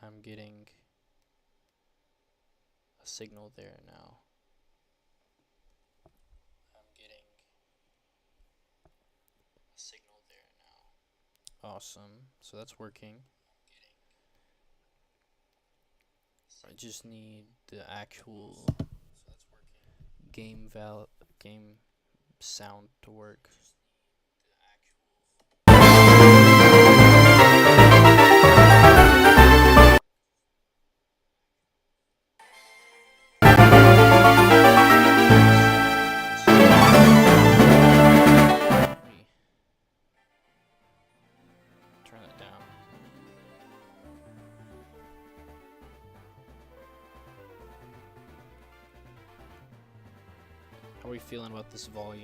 I'm getting a signal there now. I'm getting a signal there now. Awesome. So that's working. I just need the actual game sound to work. Let me turn that down. How are we feeling about this volume?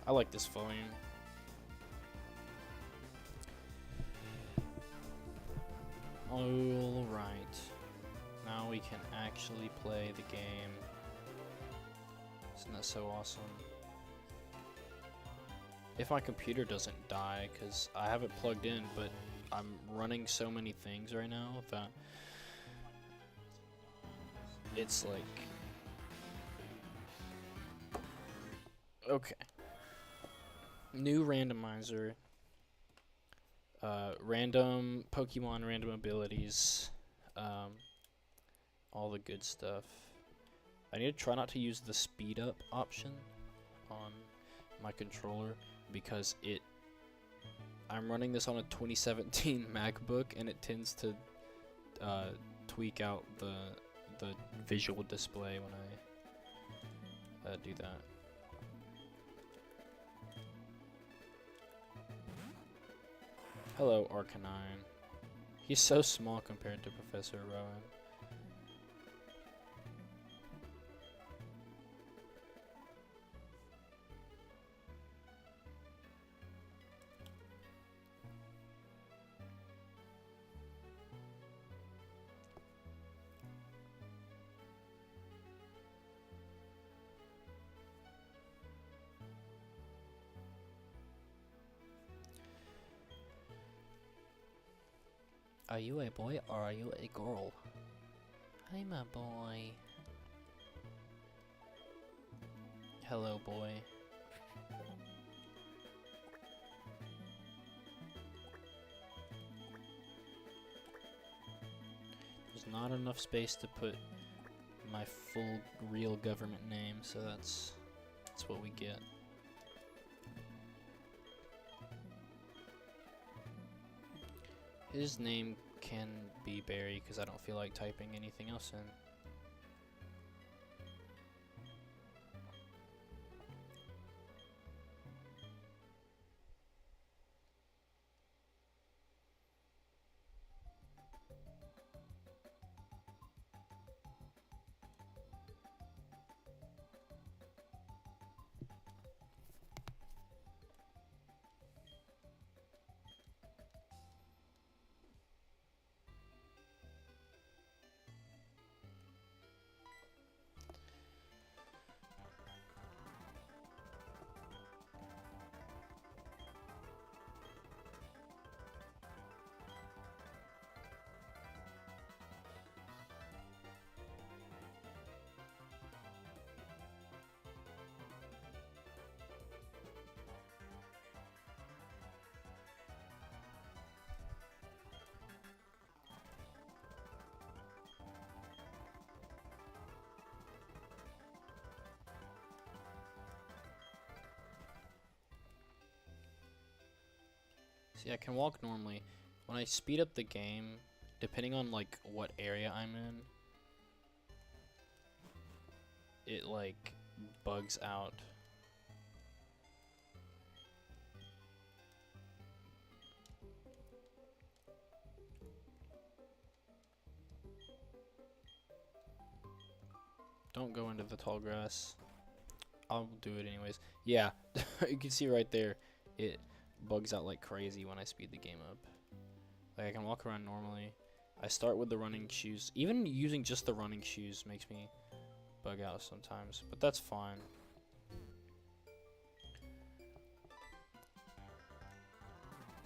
I like this volume. Alright. Now we can actually play the game. Isn't that so awesome? If my computer doesn't die, because I have it plugged in, but I'm running so many things right now that it's like... Okay. New randomizer. Random Pokemon, random abilities. All the good stuff. I need to try not to use the speed up option on my controller because I'm running this on a 2017 MacBook and it tends to tweak out the visual display when I do that. Hello, Arcanine. He's so small compared to Professor Rowan. Are you a boy or are you a girl? I'm a boy. Hello, boy. There's not enough space to put my full real government name, so that's what we get. His name can be Barry because I don't feel like typing anything else in. See, I can walk normally. When I speed up the game, depending on like what area I'm in, it like bugs out. Don't go into the tall grass. I'll do it anyways. Yeah, you can see right there, it bugs out like crazy when I speed the game up. Like I can walk around normally. I start with the running shoes. Even using just the running shoes makes me bug out sometimes, but that's fine.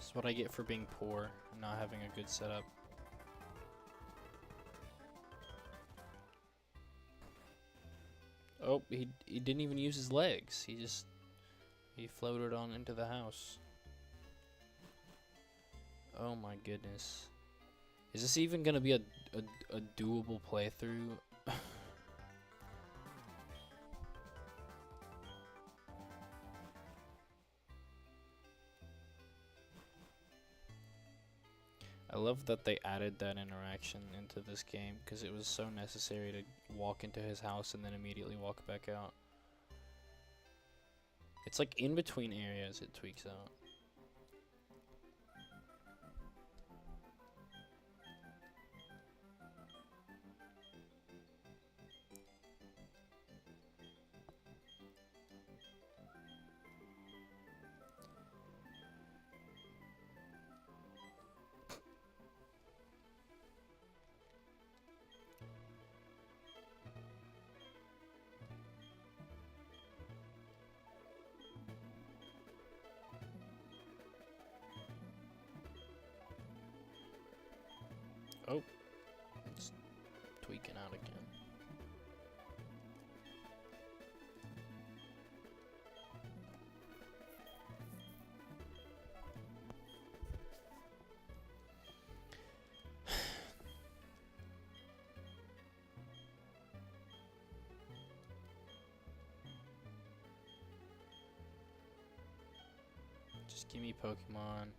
is what I get for being poor and not having a good setup. Oh, he didn't even use his legs. He floated on into the house. Oh my goodness. Is this even gonna be a doable playthrough? I love that they added that interaction into this game because it was so necessary to walk into his house and then immediately walk back out. It's like in between areas it tweaks out. Oh, it's tweaking out again. Just give me Pokemon.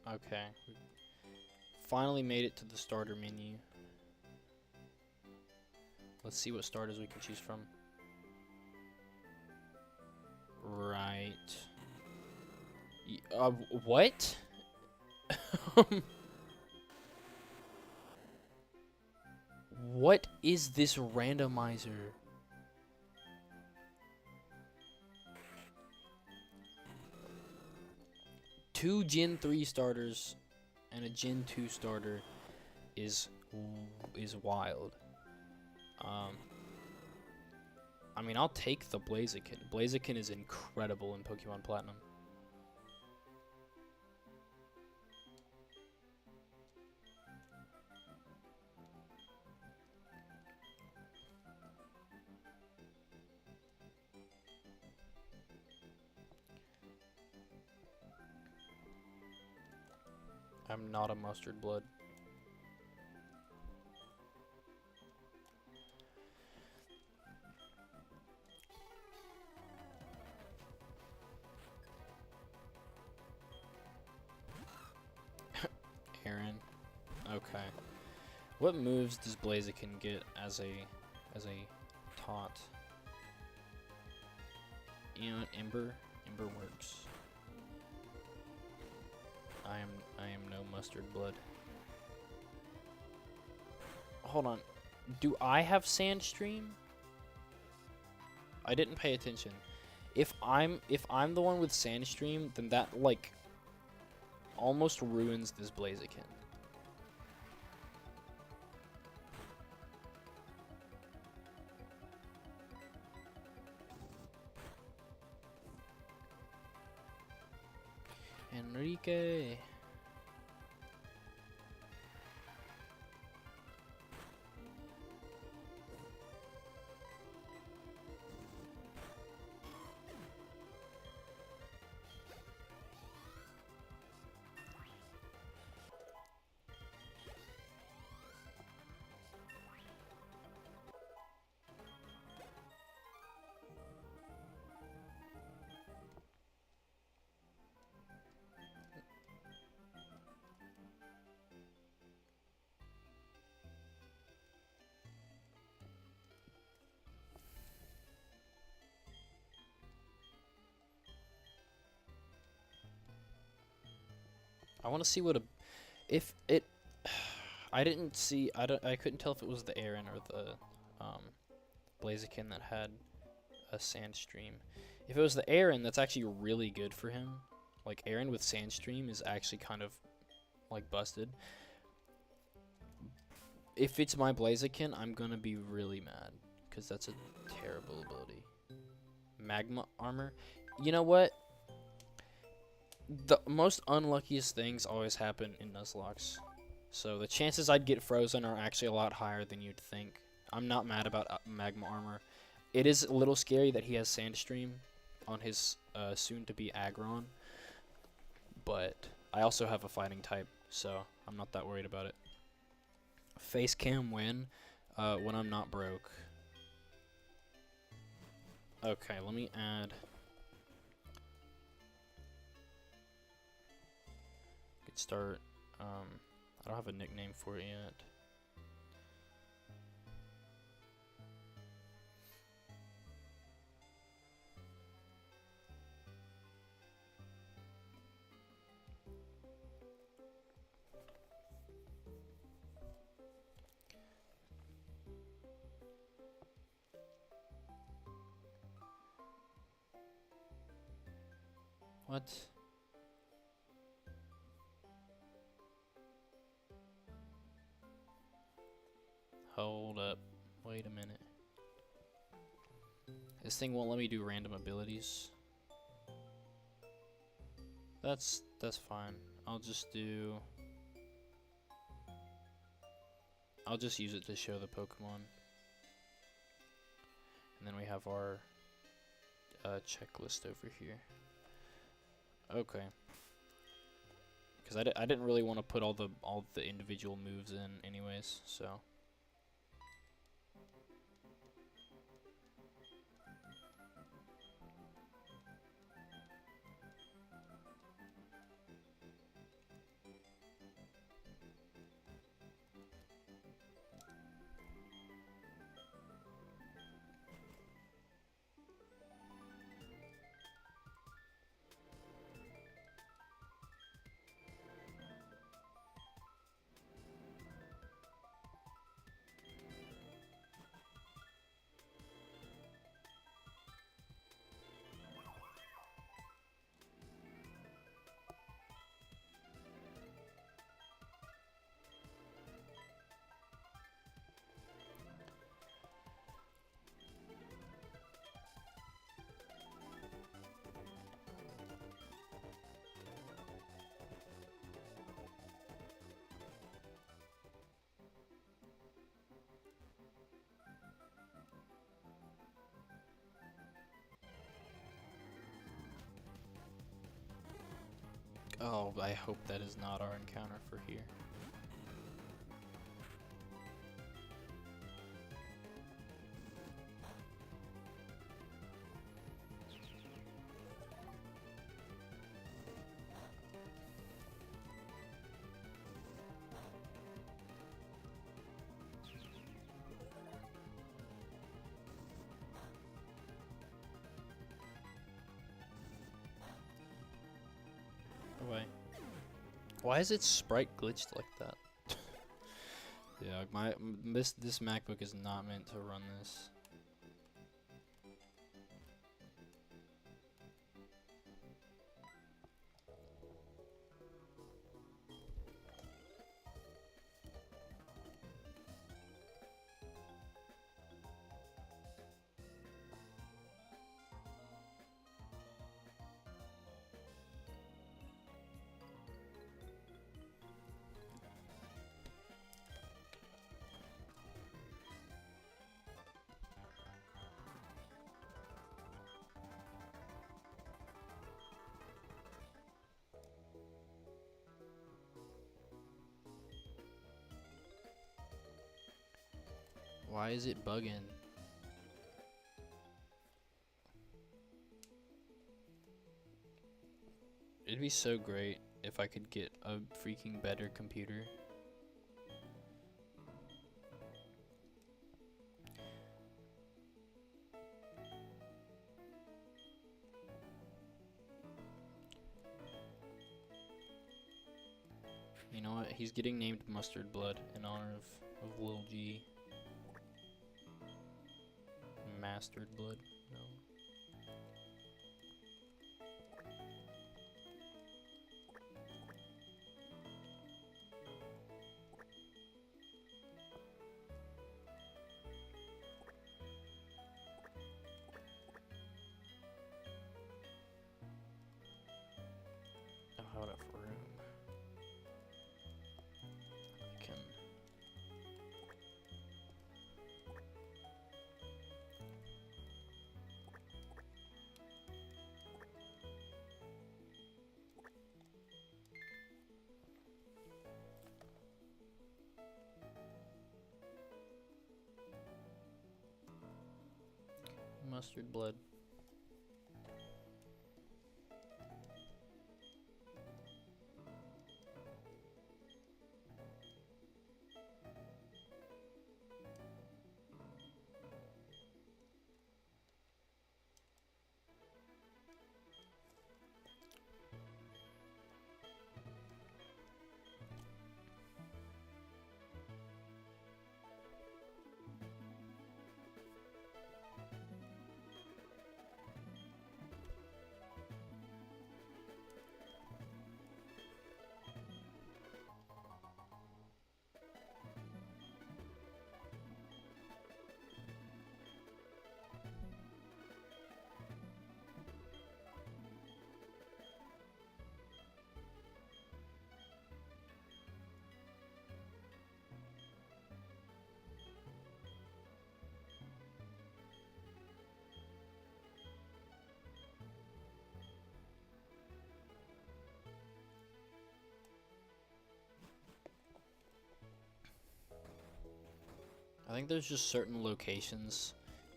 Okay. Finally made it to the starter menu. Let's see what starters we can choose from. Right. What? What is this randomizer? Two Gen 3 starters and a Gen 2 starter is wild. I mean, I'll take the Blaziken. Blaziken is incredible in Pokemon Platinum. I'm not a mustard blood. Aaron. Okay. What moves does Blaziken get as a taunt? You know what, Ember works. I am no mustard blood. Hold on. Do I have Sandstream? I didn't pay attention. If I'm the one with Sandstream, then that like almost ruins this Blaziken. Enrique. I want to see what a if it. I didn't see. I couldn't tell if it was the Aaron or the Blaziken that had a Sandstream. If it was the Aaron, that's actually really good for him. Like Aaron with Sandstream is actually kind of like busted. If it's my Blaziken, I'm gonna be really mad because that's a terrible ability. Magma armor. You know what? The most unluckiest things always happen in Nuzlocks. So the chances I'd get frozen are actually a lot higher than you'd think. I'm not mad about Magma armor. It is a little scary that he has Sandstream on his soon-to-be Aggron. But I also have a fighting type, so I'm not that worried about it. Face cam win when I'm not broke. Okay, let me add. Could start. I don't have a nickname for it yet. What? Hold up. Wait a minute. This thing won't let me do random abilities. That's fine. I'll just use it to show the Pokemon. And then we have our checklist over here. Okay. Because I didn't really want to put all the individual moves in anyways, so. Oh, I hope that is not our encounter for here. Away. Why is its sprite glitched like that? Yeah, this MacBook is not meant to run this. Why is it bugging? It'd be so great if I could get a freaking better computer. You know what? He's getting named Mustard Blood in honor of Lil G. Mastered Blood. No. Oh, how enough room? I can. Mustard Blood. I think there's just certain locations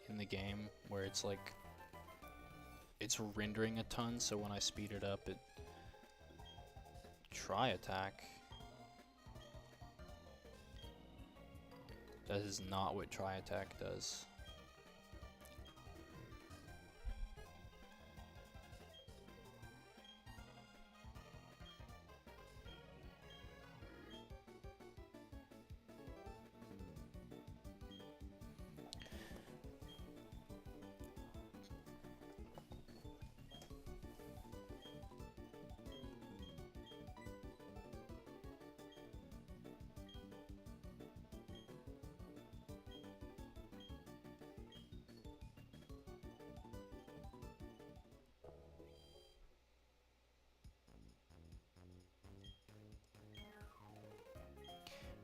in the game where it's like it's rendering a ton, so when I speed it up, it try attack. That is not what try attack does.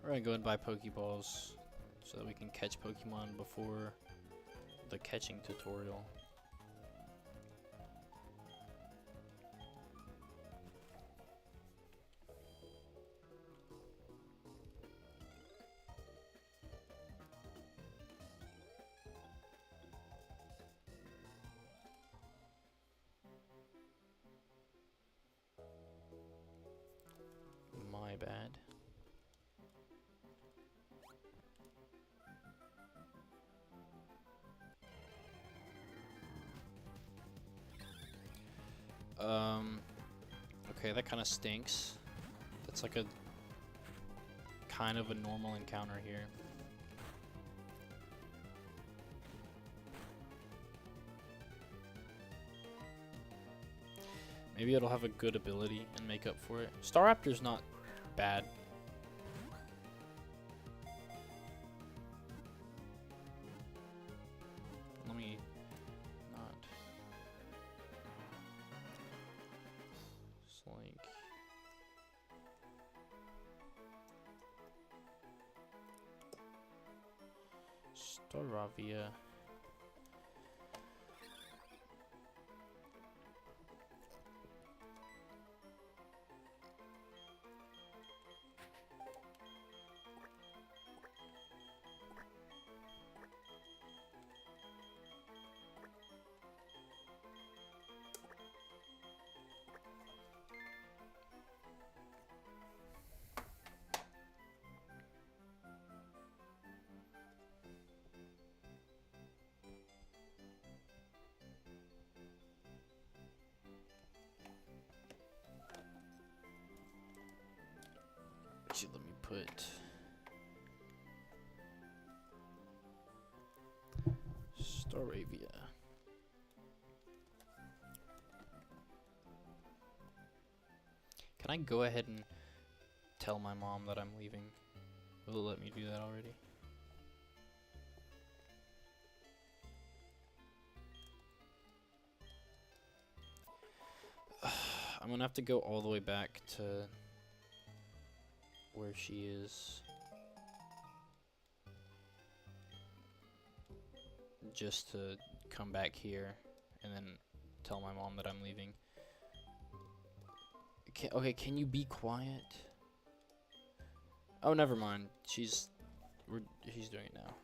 We're gonna go and buy Pokeballs so that we can catch Pokemon before the catching tutorial. My bad. Okay, that kind of stinks. That's like a kind of a normal encounter here. Maybe it'll have a good ability and make up for it. Staraptor's not bad. Let me not Slink. Staravia. put Staravia. Can I go ahead and tell my mom that I'm leaving? Will it let me do that already? I'm gonna have to go all the way back to where she is. Just to come back here and then tell my mom that I'm leaving. Okay, can you be quiet? Oh, never mind. She's doing it now.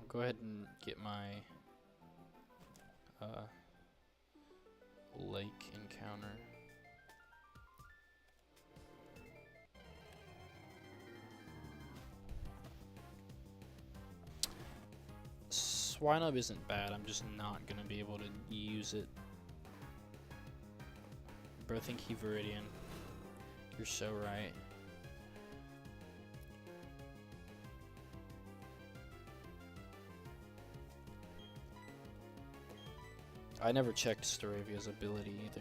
Go ahead and get my lake encounter. Swinub isn't bad, I'm just not gonna be able to use it. Bro, thank you, Viridian. You're so right. I never checked Staravia's ability either.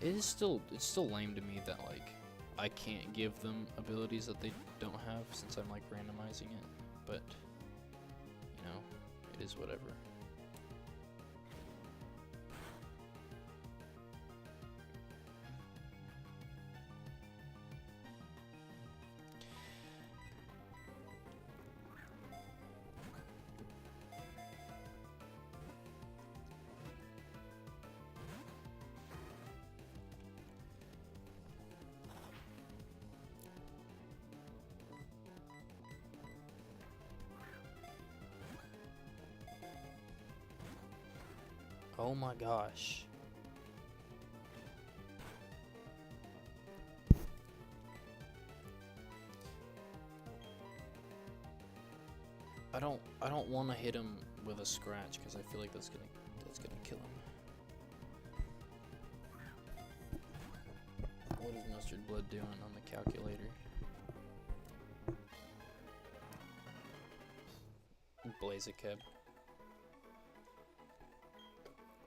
It's still lame to me that like I can't give them abilities that they don't have since I'm like randomizing it, but you know, it is whatever. Oh my gosh. I don't want to hit him with a scratch because I feel like that's gonna kill him. What is Mustard Blood doing on the calculator? Blaziken.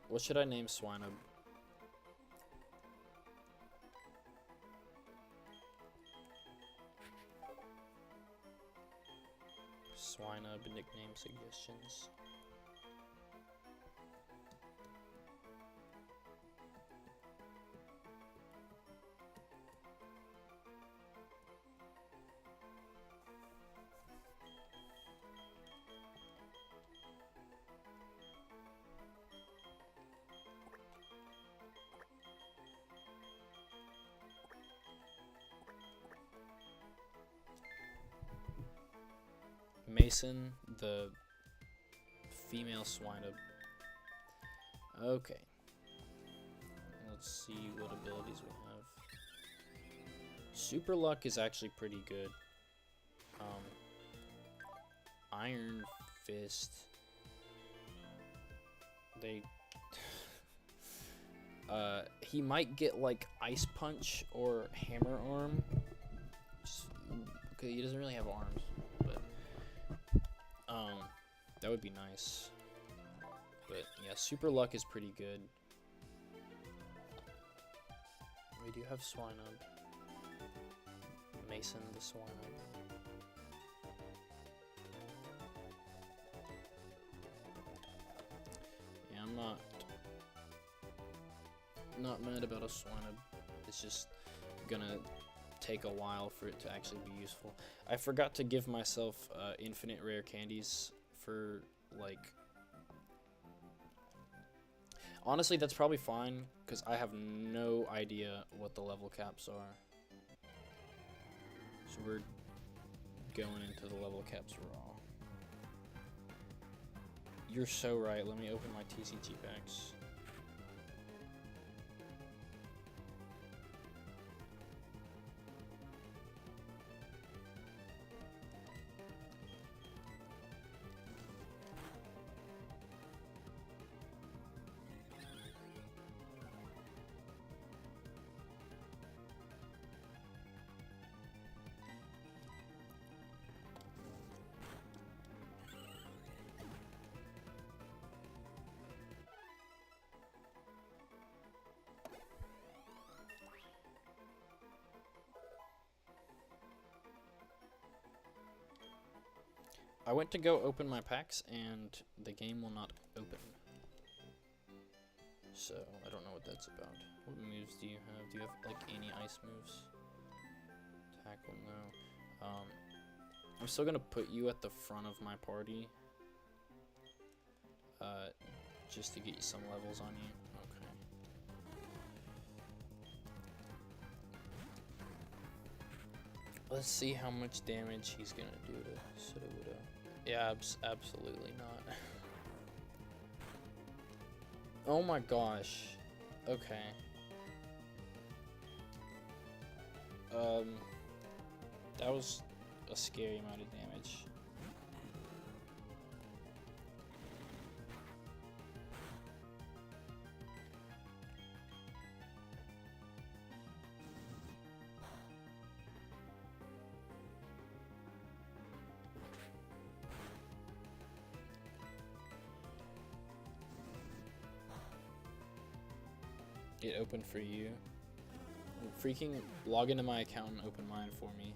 What should I name Swinub? Swinub nickname suggestions. Mason, the female Swinub. Okay. Let's see what abilities we have. Super Luck is actually pretty good. Iron Fist. He might get like Ice Punch or Hammer Arm. Okay, he doesn't really have arms, but that would be nice. But yeah, Super Luck is pretty good. We do have Swinub. Mason the Swinub. Yeah, I'm not mad about a Swinub. It's just gonna take a while for it to actually be useful. I forgot to give myself infinite rare candies for like. Honestly, that's probably fine because I have no idea what the level caps are. So we're going into the level caps raw. You're so right. Let me open my TCG packs. I went to go open my packs and the game will not open. So, I don't know what that's about. What moves do you have? Do you have, like, any ice moves? Tackle, no. I'm still gonna put you at the front of my party. Just to get you some levels on you. Okay. Let's see how much damage he's gonna do to Sudowoodo. Yeah, absolutely not. Oh my gosh. Okay. That was a scary amount of damage. It opened for you. Freaking log into my account and open mine for me.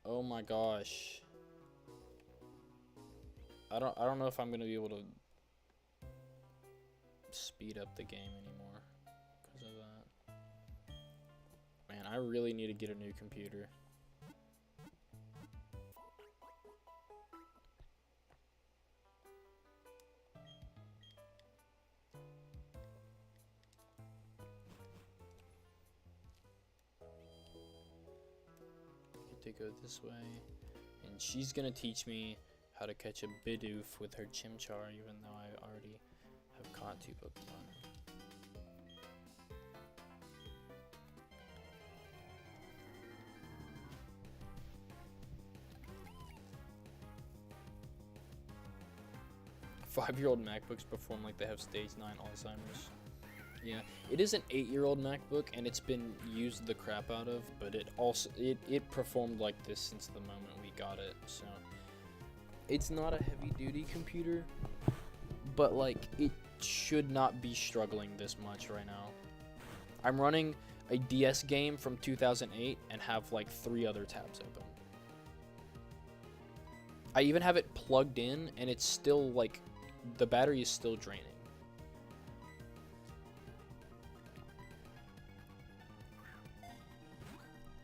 Oh my gosh. I don't know if I'm gonna be able to speed up the game anymore because of that. Man, I really need to get a new computer. To go this way, and she's gonna teach me how to catch a Bidoof with her Chimchar, even though I already have caught 2 Pokemon. Five-year-old MacBooks perform like they have stage 9 Alzheimer's. Yeah, it is an 8-year-old MacBook, and it's been used the crap out of, but it performed like this since the moment we got it, so. It's not a heavy-duty computer, but, like, it should not be struggling this much right now. I'm running a DS game from 2008 and have, like, 3 other tabs open. I even have it plugged in, and it's still, like, the battery is still draining.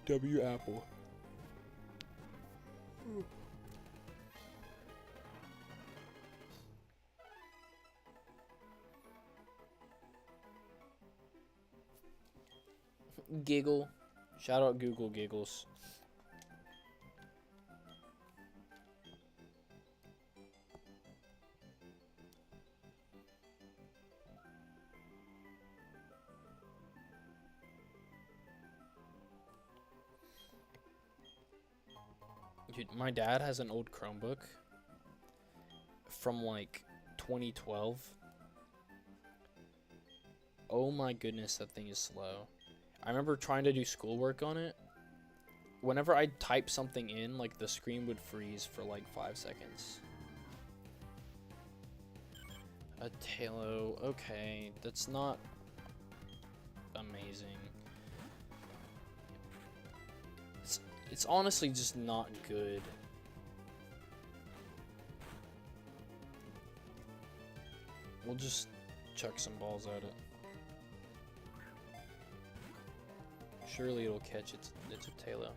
W Apple. Giggle. Shout out Google Giggles. Dude, my dad has an old Chromebook from like 2012. Oh my goodness, that thing is slow. I remember trying to do schoolwork on it. Whenever I'd type something in, like the screen would freeze for like 5 seconds. A Talo, okay, that's not amazing. It's honestly just not good. We'll just chuck some balls at it. Surely it'll catch it's a Talo.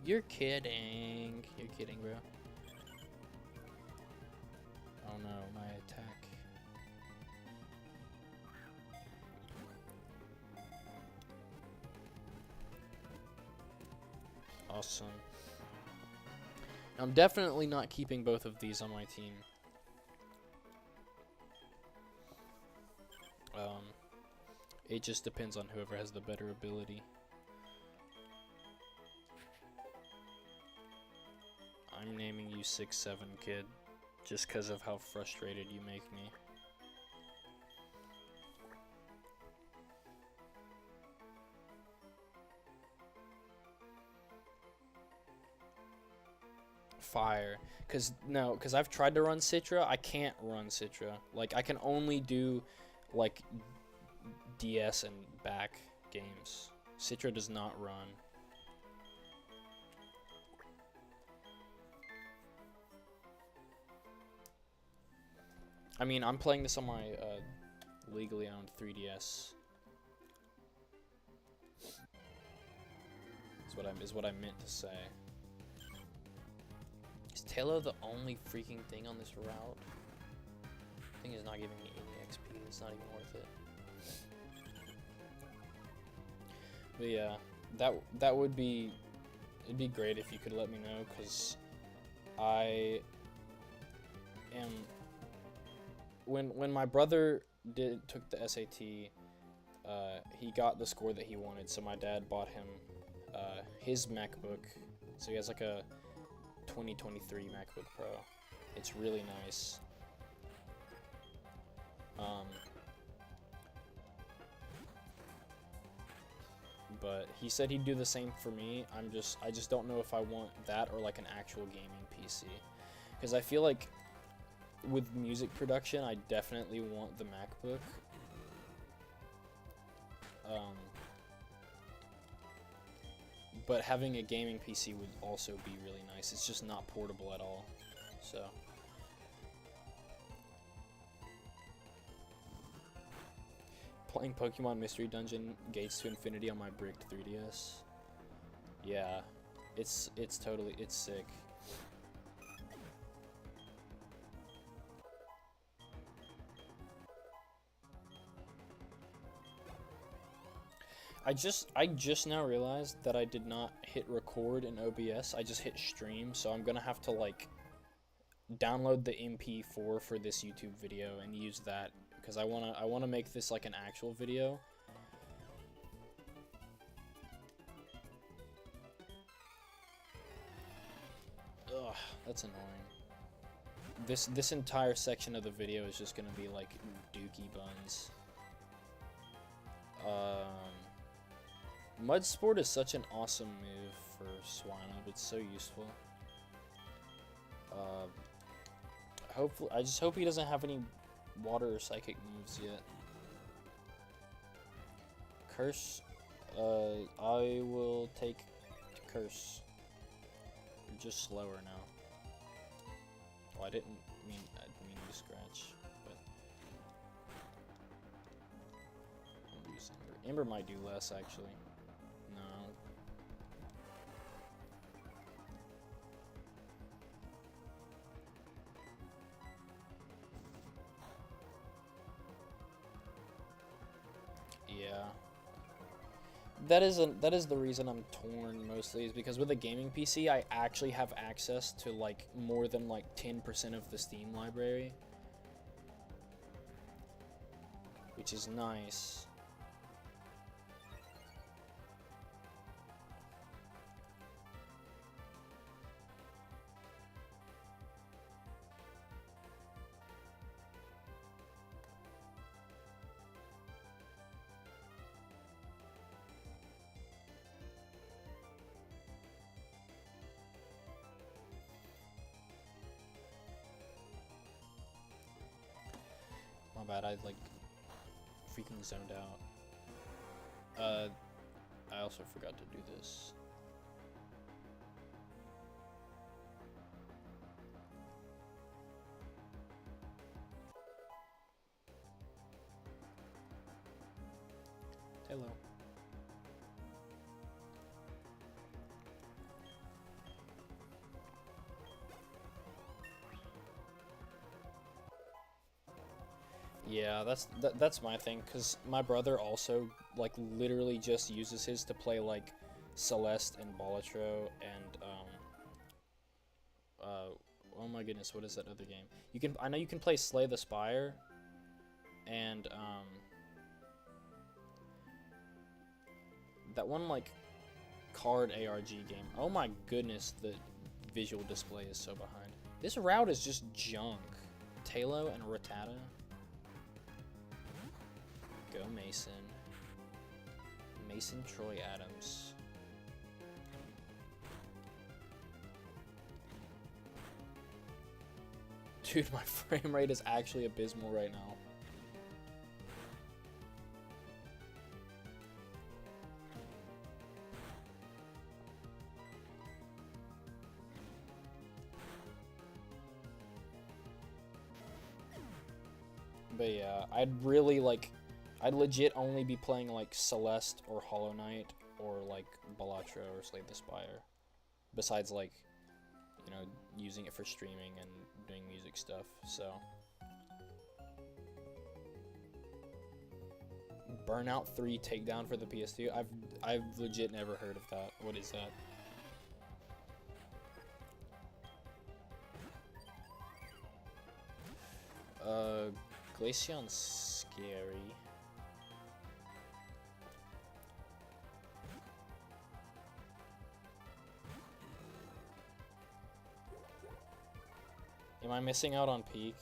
You're kidding. You're kidding, bro. Oh no, my attack. Awesome. I'm definitely not keeping both of these on my team. It just depends on whoever has the better ability. I'm naming you 6'7", kid, just because of how frustrated you make me. Fire. Because I've tried to run Citra, I can't run Citra. Like, I can only do, like, DS and back games. Citra does not run. I mean, I'm playing this on my legally owned 3DS. Is what I meant to say. Is Taylor the only freaking thing on this route? Thing is not giving me any XP. It's not even worth it. But yeah, that would be, it'd be great if you could let me know, because I am, when my brother took the SAT, he got the score that he wanted, so my dad bought him his MacBook. So he has like a 2023 MacBook Pro. It's really nice. But he said he'd do the same for me. I just don't know if I want that or like an actual gaming PC, because I feel like with music production I definitely want the MacBook. But having a gaming PC would also be really nice. It's just not portable at all. So playing Pokemon Mystery Dungeon Gates to Infinity on my bricked 3DS. Yeah, it's sick. I just now realized that I did not hit record in OBS. I just hit stream, so I'm gonna have to like download the MP4 for this YouTube video and use that, because I wanna make this like an actual video. Ugh, that's annoying. This entire section of the video is just gonna be like dookie buns. Mud Sport is such an awesome move for Swinub. It's so useful. Hopefully, I just hope he doesn't have any water or psychic moves yet. Curse. I will take Curse. You're just slower now. Oh, I didn't mean to scratch, but I'll use Ember. Ember might do less actually. No. Yeah. That is the reason I'm torn mostly, is because with a gaming PC I actually have access to like more than like 10% of the Steam library, which is nice. My bad, I like freaking zoned out. I also forgot to do this. Hello. Yeah, that's my thing, because my brother also like literally just uses his to play like Celeste and Balatro and oh my goodness, what is that other game? I know you can play Slay the Spire and that one like card ARG game. Oh my goodness, the visual display is so behind. This route is just junk. Talo and Rattata. Go Mason. Mason Troy Adams. Dude, my frame rate is actually abysmal right now. But yeah, I'd legit only be playing like Celeste or Hollow Knight or like Balatro or Slay the Spire. Besides like, you know, using it for streaming and doing music stuff, so. Burnout 3 Takedown for the PS2. I've legit never heard of that. What is that? Glaceon's scary. Am I missing out on Peak?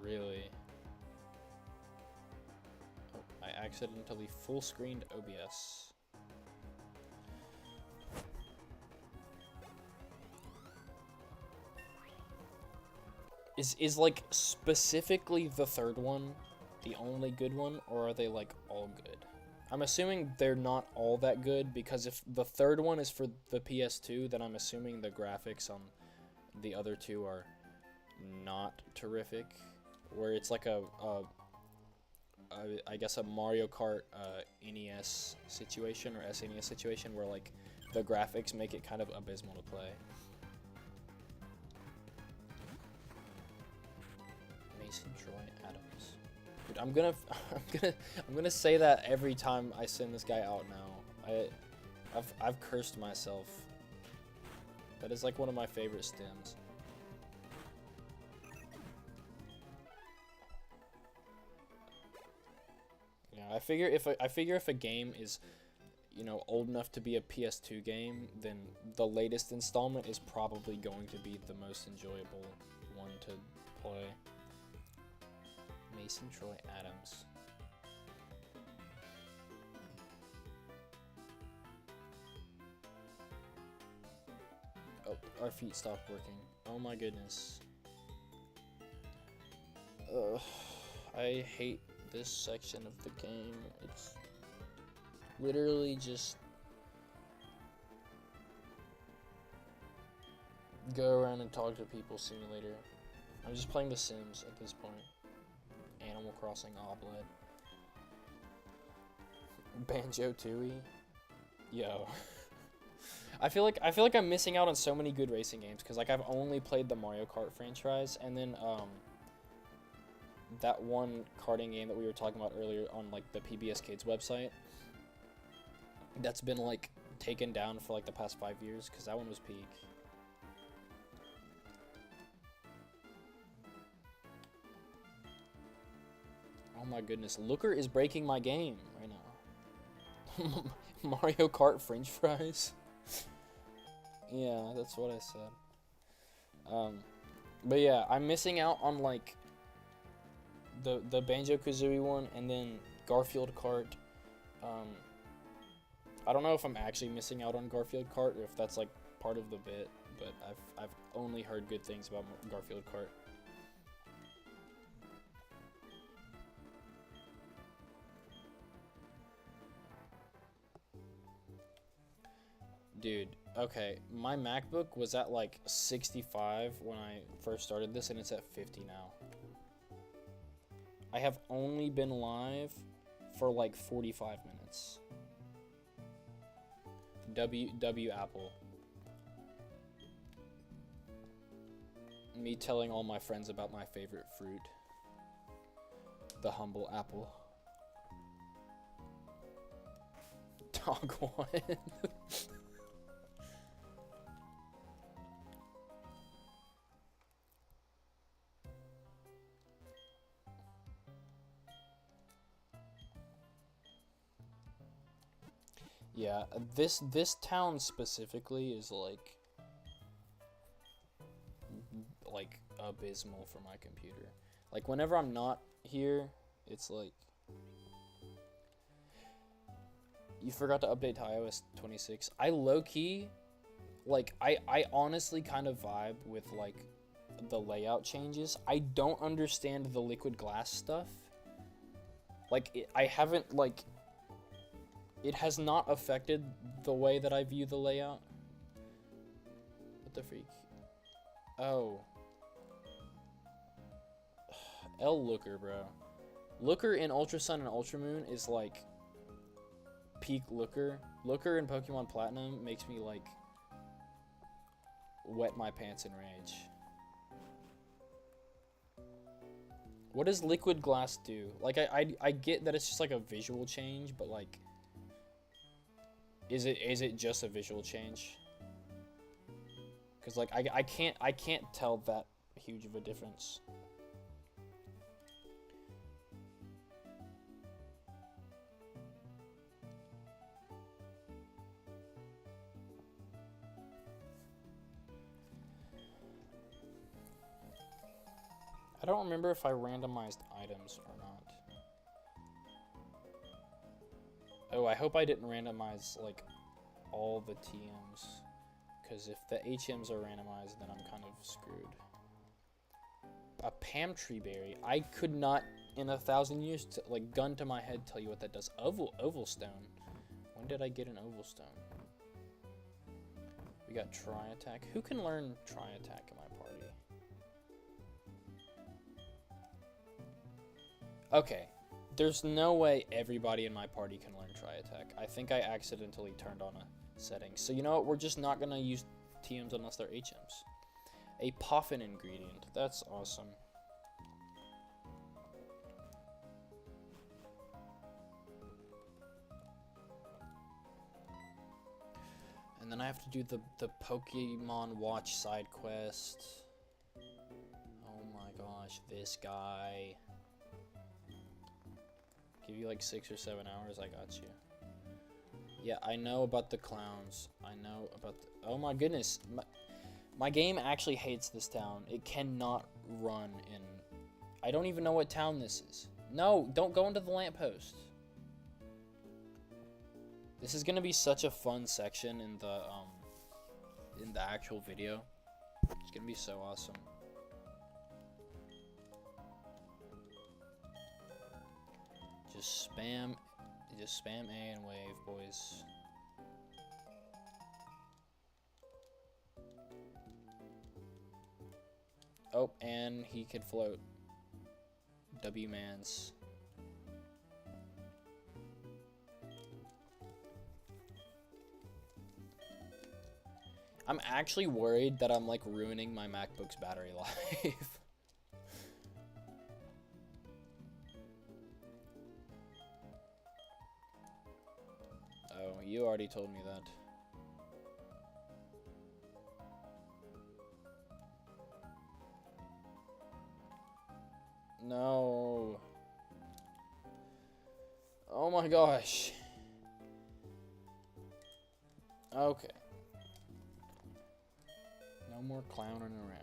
Really? Oh, I accidentally full-screened OBS. Is like specifically the third one the only good one, or are they like all good? I'm assuming they're not all that good, because if the third one is for the PS2, then I'm assuming the graphics on the other two are not terrific. Where it's like I guess a Mario Kart NES situation or SNES situation where like the graphics make it kind of abysmal to play. Mason Troy Adams. Dude, I'm gonna say that every time I send this guy out now. I've cursed myself. That is like one of my favorite stems. Yeah, I figure if a game is, you know, old enough to be a PS2 game, then the latest installment is probably going to be the most enjoyable one to play. Mason Troy Adams. Oh, our feet stopped working. Oh my goodness. Ugh, I hate this section of the game. It's literally just go around and talk to people simulator. I'm just playing The Sims at this point. Animal Crossing Obled. Banjo-Tooie. Yo. I feel like I'm missing out on so many good racing games, because like I've only played the Mario Kart franchise, and then that one karting game that we were talking about earlier on like the PBS Kids website, that's been like taken down for like the past 5 years, because that one was peak. Oh my goodness, Looker is breaking my game right now. Mario Kart French fries. Yeah, that's what I said. But yeah, I'm missing out on like the Banjo-Kazooie one, and then Garfield Kart. I don't know if I'm actually missing out on Garfield Kart, or if that's like part of the bit, but I've only heard good things about Garfield Kart. Dude, okay, my MacBook was at like 65 when I first started this, and it's at 50 now. I have only been live for like 45 minutes. W Apple. Me telling all my friends about my favorite fruit. The humble apple. Dog one. Yeah, this town specifically is like abysmal for my computer. Like whenever I'm not here, it's like you forgot to update to iOS 26. I low-key like I honestly kind of vibe with like the layout changes. I don't understand the liquid glass stuff. Like I haven't like it has not affected the way that I view the layout. What the freak? Oh. L Looker, bro. Looker in Ultra Sun and Ultra Moon is like peak Looker. Looker in Pokemon Platinum makes me like wet my pants in rage. What does liquid glass do? Like I get that it's just like a visual change, but like is it just a visual change? Cause like I can't tell that huge of a difference. I don't remember if I randomized items or not. Oh, I hope I didn't randomize like all the TMs, because if the HMs are randomized, then I'm kind of screwed. A Pamtree berry. I could not in 1,000 years, like gun to my head, tell you what that does. Oval stone. When did I get an oval stone? We got Tri Attack. Who can learn Tri Attack in my party? Okay, there's no way everybody in my party can learn Tri Attack. I think I accidentally turned on a setting. So you know what? We're just not gonna use TMs unless they're HMs. A Poffin ingredient. That's awesome. And then I have to do the Pokemon Watch side quest. Oh my gosh, this guy. Give you like 6 or 7 hours, I got you. Yeah, I know about the clowns. I know about the... Oh my goodness. My game actually hates this town. It cannot run in... I don't even know what town this is. No, don't go into the lamppost. This is gonna be such a fun section in the actual video. It's gonna be so awesome. Just spam A and wave, boys. Oh, and he could float. W-mans. I'm actually worried that I'm like ruining my MacBook's battery life. Oh, you already told me that. No. Oh my gosh. Okay. No more clowning around.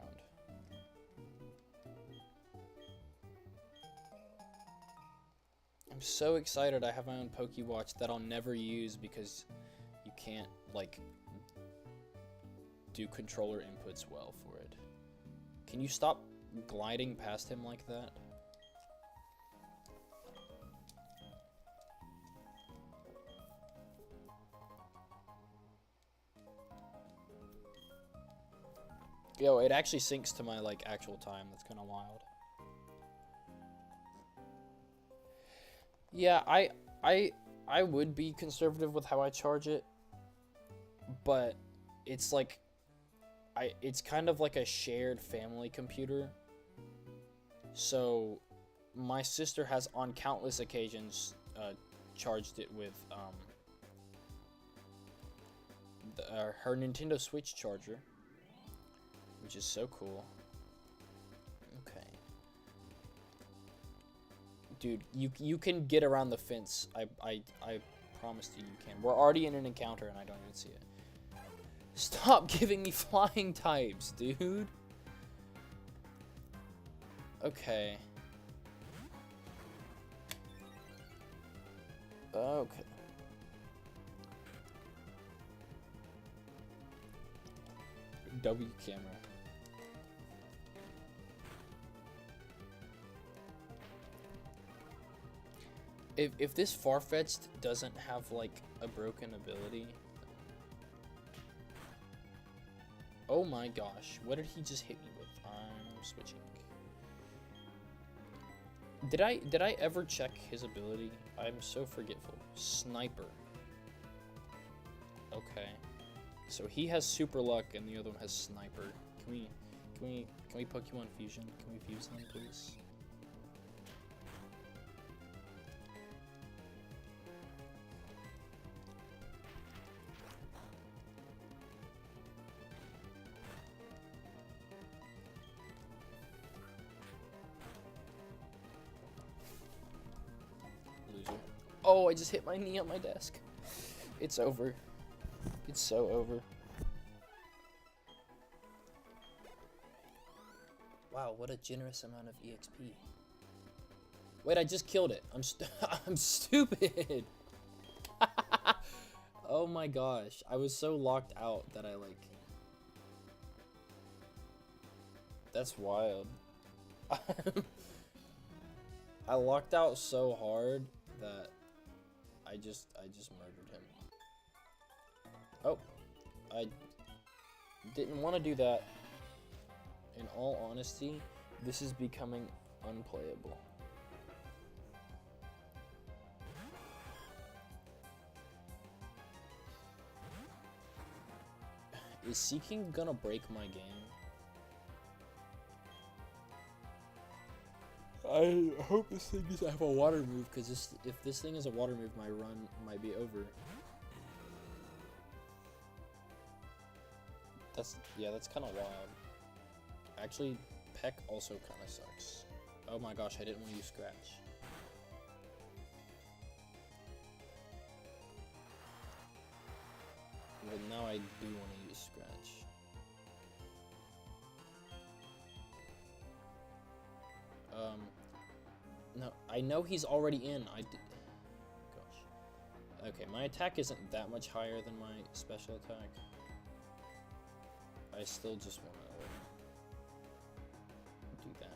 I'm so excited I have my own Pokewatch that I'll never use because you can't, like, do controller inputs well for it. Can you stop gliding past him like that? Yo, it actually syncs to my, like, actual time. That's kind of wild. Yeah, I would be conservative with how I charge it, but it's like it's kind of like a shared family computer. So my sister has on countless occasions charged it with her Nintendo Switch charger, which is so cool. Okay. Dude, you can get around the fence. I promised you can. We're already in an encounter and I don't even see it. Stop giving me flying types, dude. Okay. Okay. W camera. If this Farfetch'd doesn't have like a broken ability. Oh my gosh, what did he just hit me with? I'm switching. Did I ever check his ability? I'm so forgetful. Sniper. Okay. So he has super luck and the other one has sniper. Can we Pokemon fusion? Can we fuse them, please? Loser. Oh, I just hit my knee on my desk. It's over. It's so over. Wow, what a generous amount of EXP. Wait, I just killed it. I'm stupid. Oh my gosh, I was so locked out that I like. That's wild. I locked out so hard that I just murdered him. Oh, I didn't want to do that. In all honesty, this is becoming unplayable. Is Seeking gonna break my game? I hope this thing doesn't have a water move, because if this thing is a water move, my run might be over. That's kind of wild. Actually, Peck also kind of sucks. Oh my gosh, I didn't want to use Scratch. Well, now I do want to use Scratch. No, I know he's already in. Gosh. Okay, my attack isn't that much higher than my special attack. I still just want to do that.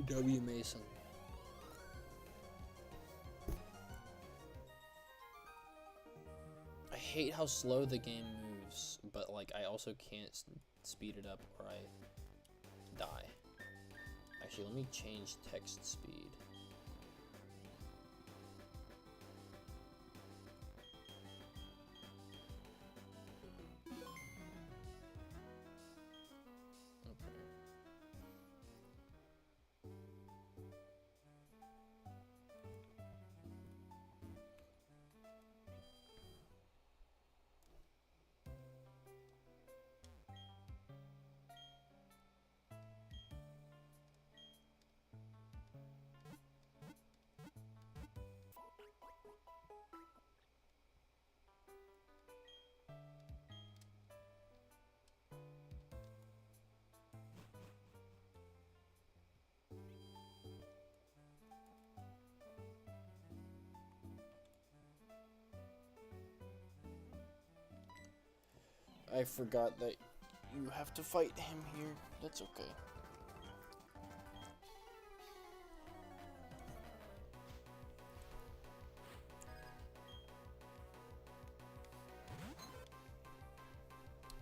W Mason. I hate how slow the game moves, but like I also can't speed it up or I die. Actually, let me change text speed. I forgot that you have to fight him here. That's okay.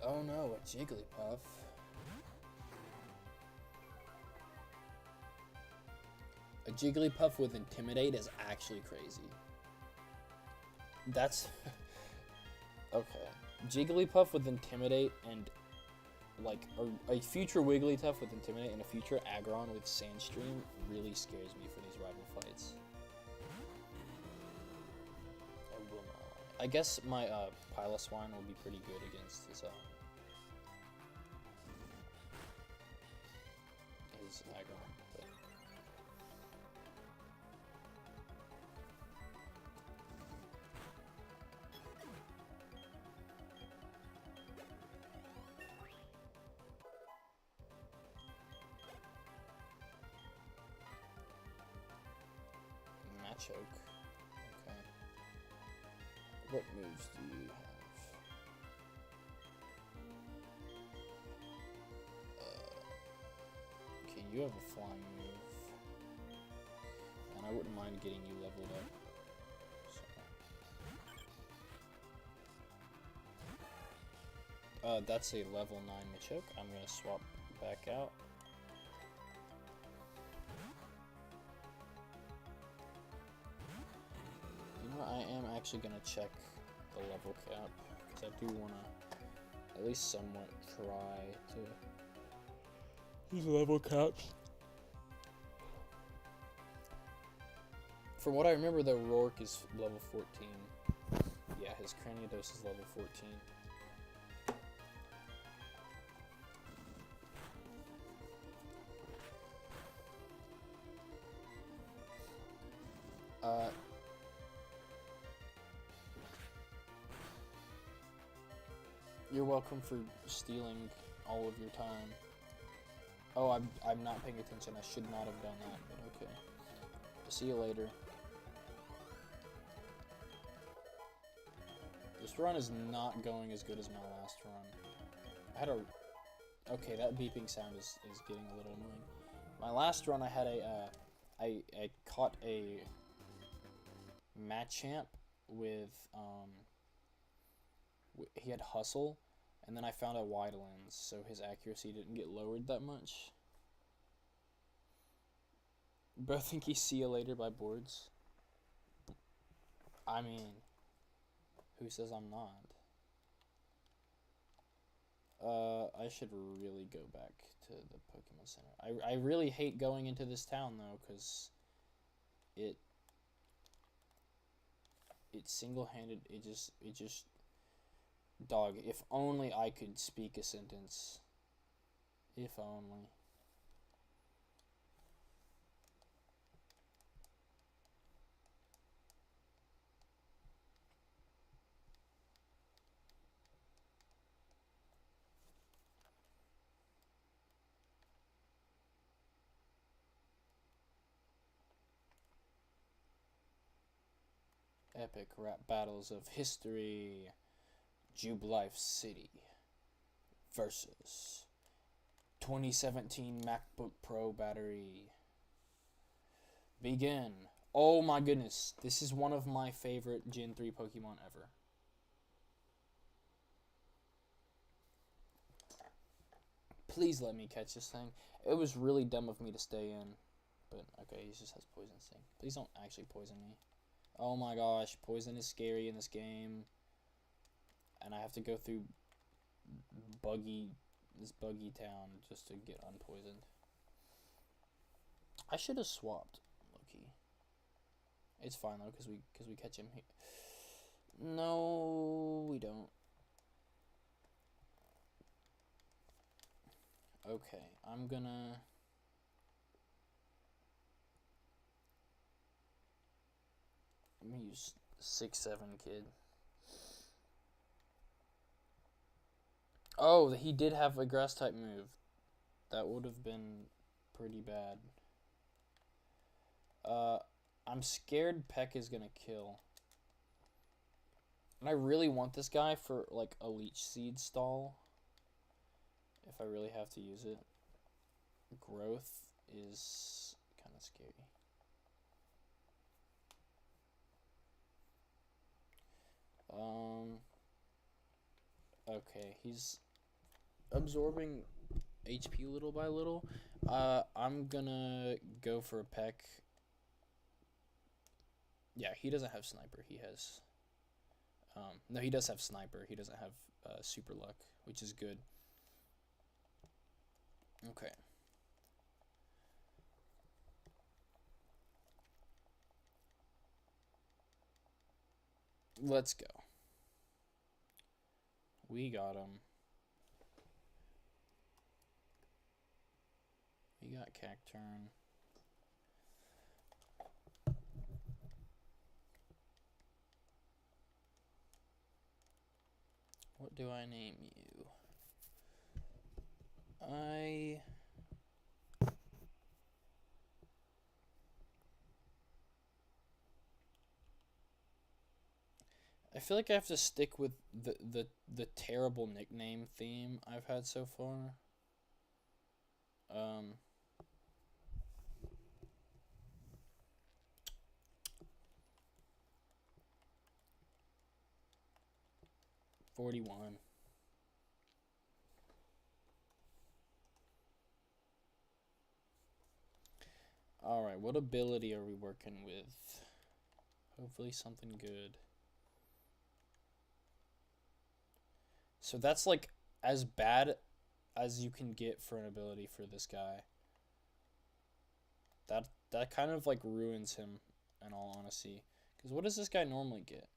Oh no, a Jigglypuff. A Jigglypuff with Intimidate is actually crazy. That's... okay. Jigglypuff with Intimidate and, like, a future Wigglytuff with Intimidate and a future Aggron with Sandstream really scares me for these rival fights. I will not lie. I guess my, Piloswine will be pretty good against his Aggron. But... Machoke. Okay. What moves do you have? Okay, you have a flying move. And I wouldn't mind getting you leveled up. So. That's a level 9 Machoke. I'm gonna swap back out. I am actually going to check the level cap, because I do want to at least somewhat try to use level caps. From what I remember, the Rourke is level 14. Yeah, his Cranidos is level 14. You're welcome for stealing all of your time. Oh, I'm not paying attention. I should not have done that, but okay. See you later. This run is not going as good as my last run. I had a... Okay, that beeping sound is getting a little annoying. My last run, I had a... I caught a... Machamp with, he had Hustle, and then I found a Wide Lens, so his accuracy didn't get lowered that much. Bro, think he's see you later by boards? I mean, who says I'm not? I should really go back to the Pokemon Center. I really hate going into this town, though, because it single-handed, it just, dog, if only I could speak a sentence. If only. Epic rap battles of history. Jubilife City versus 2017 MacBook Pro battery. Begin. Oh my goodness. This is one of my favorite Gen 3 Pokemon ever. Please let me catch this thing. It was really dumb of me to stay in. But, okay, he just has Poison Sting. Please don't actually poison me. Oh my gosh, poison is scary in this game. And I have to go through this buggy town just to get unpoisoned. I should have swapped Loki. It's fine though, because we catch him here. No, we don't. Okay, I'm gonna... Let me use 6-7 kid. Oh, he did have a grass type move. That would have been pretty bad. I'm scared Peck is gonna kill. And I really want this guy for like a Leech Seed stall. If I really have to use it. Growth is kind of scary. Okay, he's absorbing HP little by little. I'm gonna go for a peck. Yeah, he doesn't have sniper. He has. No, he does have sniper. He doesn't have super luck, which is good. Okay. Let's go. We got him. We got Cacturn. What do I name you? I feel like I have to stick with the terrible nickname theme I've had so far. 41. Alright, what ability are we working with? Hopefully something good. So that's like as bad as you can get for an ability for this guy. That kind of like ruins him, in all honesty. Because what does this guy normally get?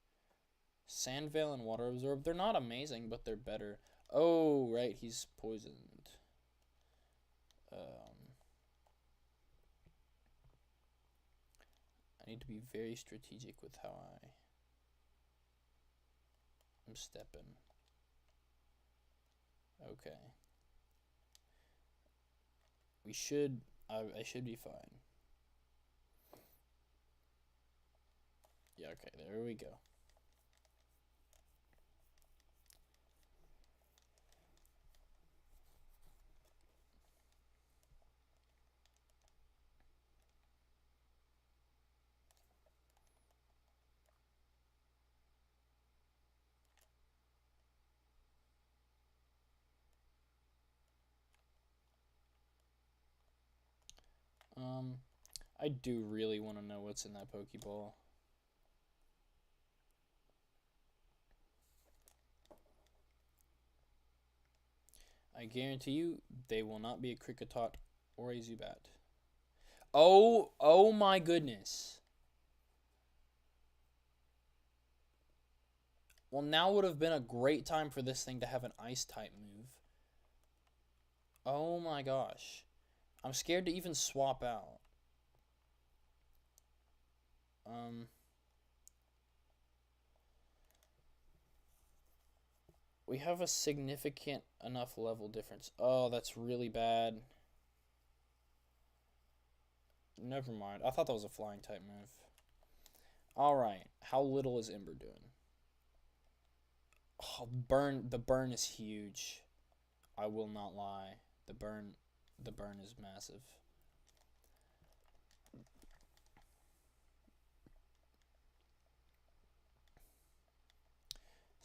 Sand Veil and Water Absorb. They're not amazing, but they're better. Oh, right, he's poisoned. I need to be very strategic with how I'm stepping. Okay. We should... I should be fine. Yeah, okay, there we go. I do really want to know what's in that Pokeball. I guarantee you they will not be a Kricketot or a Zubat. Oh my goodness. Well, now would have been a great time for this thing to have an Ice type move. Oh my gosh. I'm scared to even swap out. We have a significant enough level difference. Oh, that's really bad. Never mind. I thought that was a flying type move. Alright. How little is Ember doing? Oh, the burn is huge. I will not lie. The burn is massive.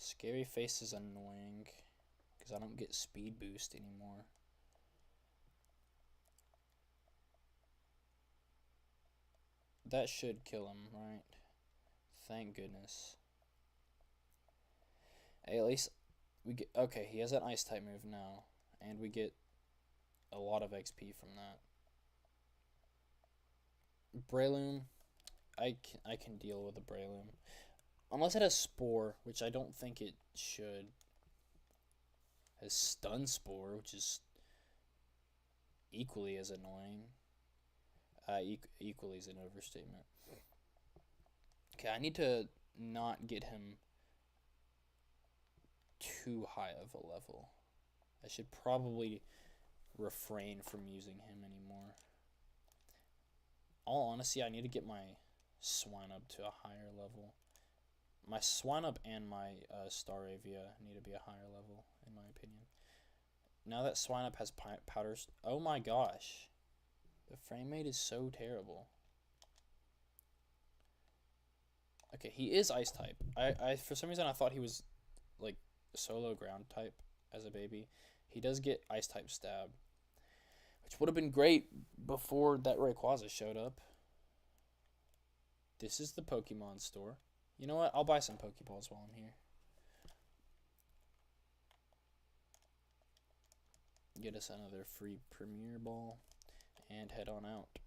Scary Face is annoying because I don't get speed boost anymore. That should kill him, right? Thank goodness. Hey, at least we get... Okay, he has an Ice type move now, and we get a lot of XP from that. Breloom, I can deal with a Breloom. Unless it has Spore, which I don't think it should. It has Stun Spore, which is equally as annoying. Equally is an overstatement. Okay, I need to not get him too high of a level. I should probably refrain from using him anymore. All honesty, I need to get my Swinub to a higher level. My Swinub and my Staravia need to be a higher level, in my opinion. Now that Swinub has powders... Oh my gosh. The frame rate is so terrible. Okay, he is Ice type. I for some reason I thought he was like solo ground type as a baby. He does get Ice-type Stab, which would have been great before that Rayquaza showed up. This is the Pokemon store. You know what? I'll buy some Pokeballs while I'm here. Get us another free Premier Ball and head on out.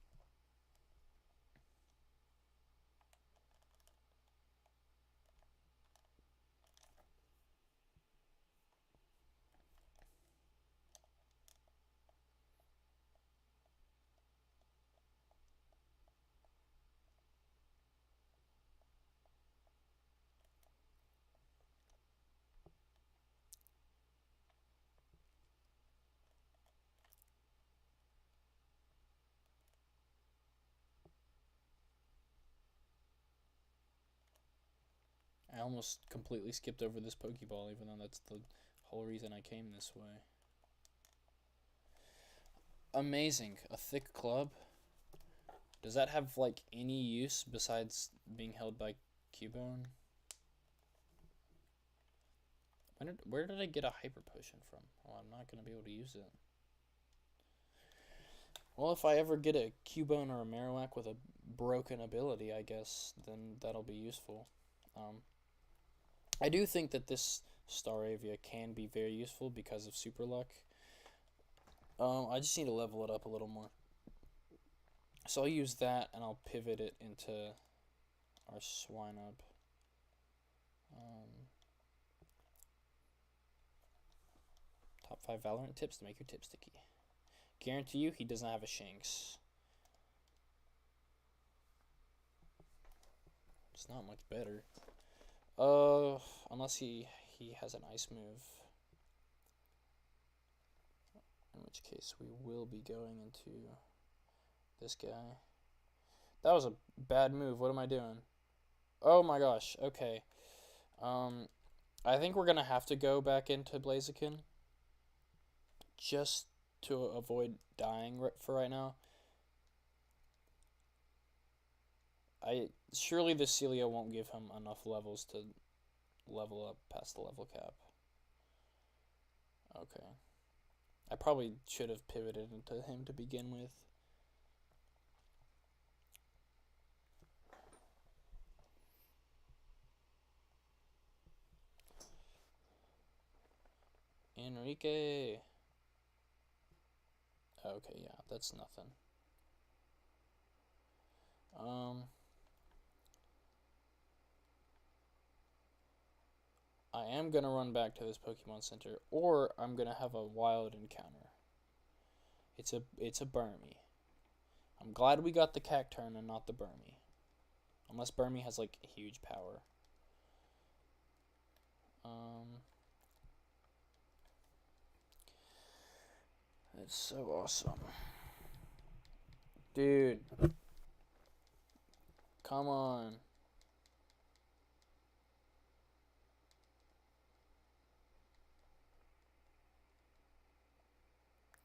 I almost completely skipped over this Pokeball, even though that's the whole reason I came this way. Amazing. A thick club. Does that have, like, any use besides being held by Cubone? Where did I get a Hyper Potion from? Oh, I'm not going to be able to use it. Well, if I ever get a Cubone or a Marowak with a broken ability, I guess, then that'll be useful. I do think that this Staravia can be very useful because of Super Luck. I just need to level it up a little more. So I'll use that, and I'll pivot it into our Swinub. Top 5 Valorant tips to make your tip sticky. Guarantee you he does not have a Shanks. It's not much better. Unless he has an ice move. In which case we will be going into this guy. That was a bad move. What am I doing? Oh my gosh. Okay. I think we're gonna have to go back into Blaziken just to avoid dying for right now. Surely the Celia won't give him enough levels to level up past the level cap. Okay. I probably should have pivoted into him to begin with. Enrique. Okay, yeah, that's nothing. I am gonna run back to this Pokemon Center, or I'm gonna have a wild encounter. It's a Burmy. I'm glad we got the Cacturn and not the Burmy. Unless Burmy has, like, huge power. It's so awesome. Dude. Come on.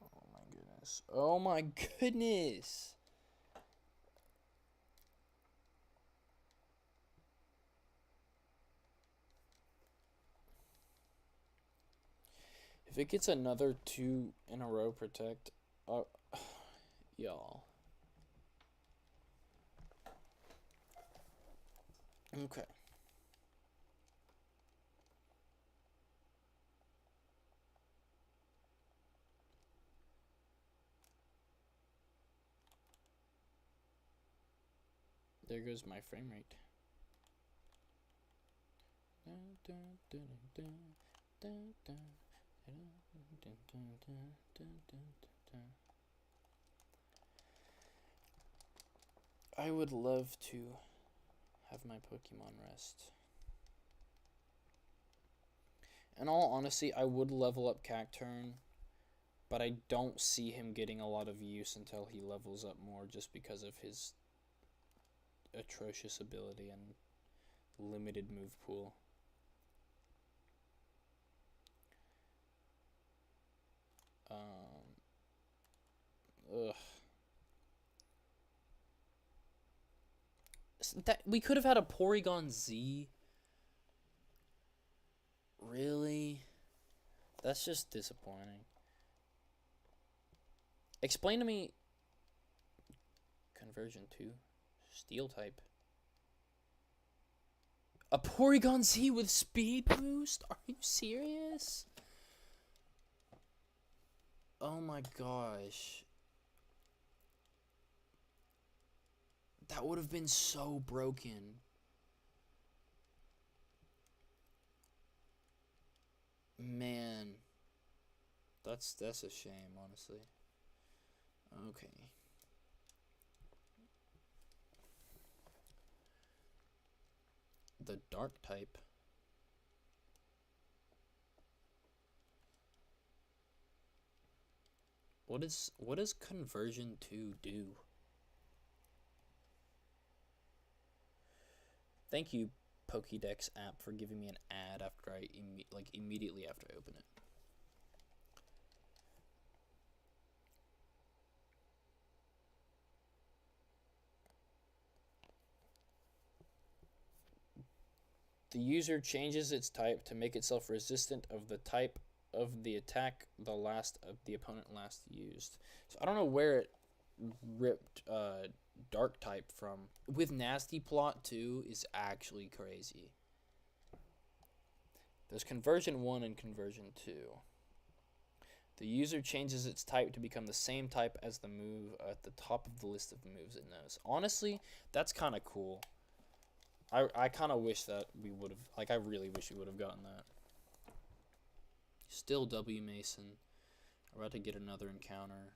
Oh my goodness. Oh my goodness. If it gets another 2 in a row protect, y'all. Okay. There goes my frame rate. I would love to have my Pokemon rest. In all honesty, I would level up Cacturn, but I don't see him getting a lot of use until he levels up more just because of his atrocious ability and limited move pool. Ugh. That we could have had a Porygon Z. Really? That's just disappointing. Explain to me conversion 2 steel type. A Porygon Z with speed boost? Are you serious? Oh my gosh. That would have been so broken. Man. That's a shame, honestly. Okay. The dark type. What does conversion 2 do? Thank you, Pokédex app, for giving me an ad after I immediately after I open it. The user changes its type to make itself resistant of the type of the attack the opponent last used. So I don't know where it ripped dark type from. With nasty plot 2 is actually crazy. There's conversion 1 and conversion 2. The user changes its type to become the same type as the move at the top of the list of moves it knows. Honestly, that's kind of cool. I kind of wish that we would have, I really wish we would have gotten that. Still W Mason. We're about to get another encounter.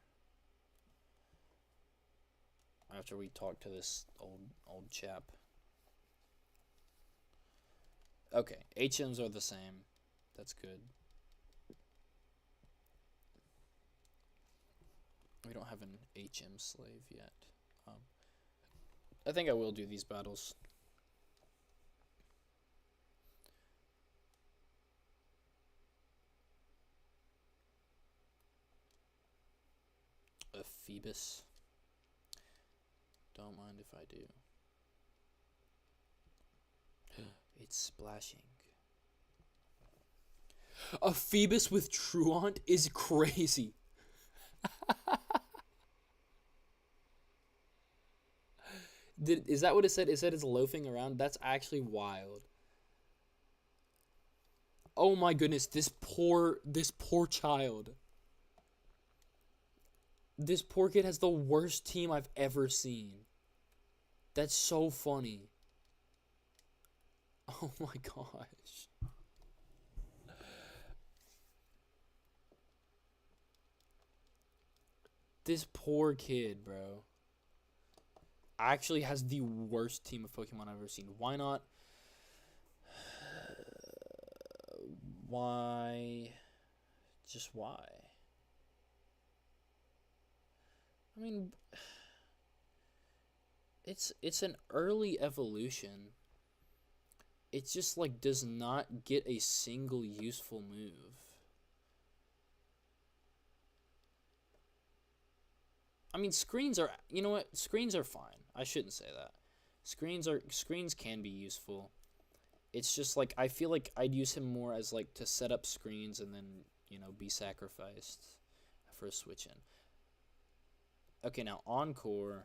After we talk to this old chap. Okay, HMs are the same. That's good. We don't have an HM slave yet. I think I will do these battles. A Phoebus. Don't mind if I do. It's splashing. A Phoebus with Truant is crazy. Is that what it said? It said it's loafing around? That's actually wild. Oh my goodness, this poor child. This poor kid has the worst team I've ever seen. That's so funny. Oh my gosh. This poor kid, bro, actually has the worst team of Pokemon I've ever seen. Why not? Why? Just why? I mean, it's an early evolution. It just like does not get a single useful move. I mean, screens are, you know what? Screens are fine. I shouldn't say that. Screens can be useful. It's just like I feel like I'd use him more as like to set up screens and then, you know, be sacrificed for a switch in. Okay, now Encore.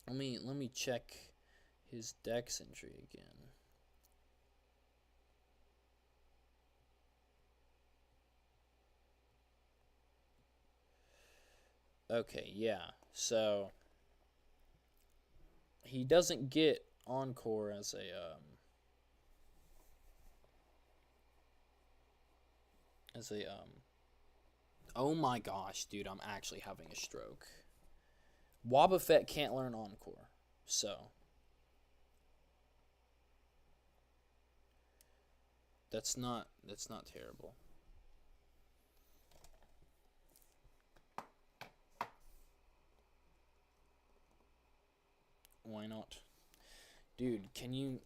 Let me check his dex entry again. Okay, yeah. So he doesn't get Encore as a oh my gosh, dude, I'm actually having a stroke. Wobbuffet can't learn Encore. So that's not terrible. Why not? Dude, can you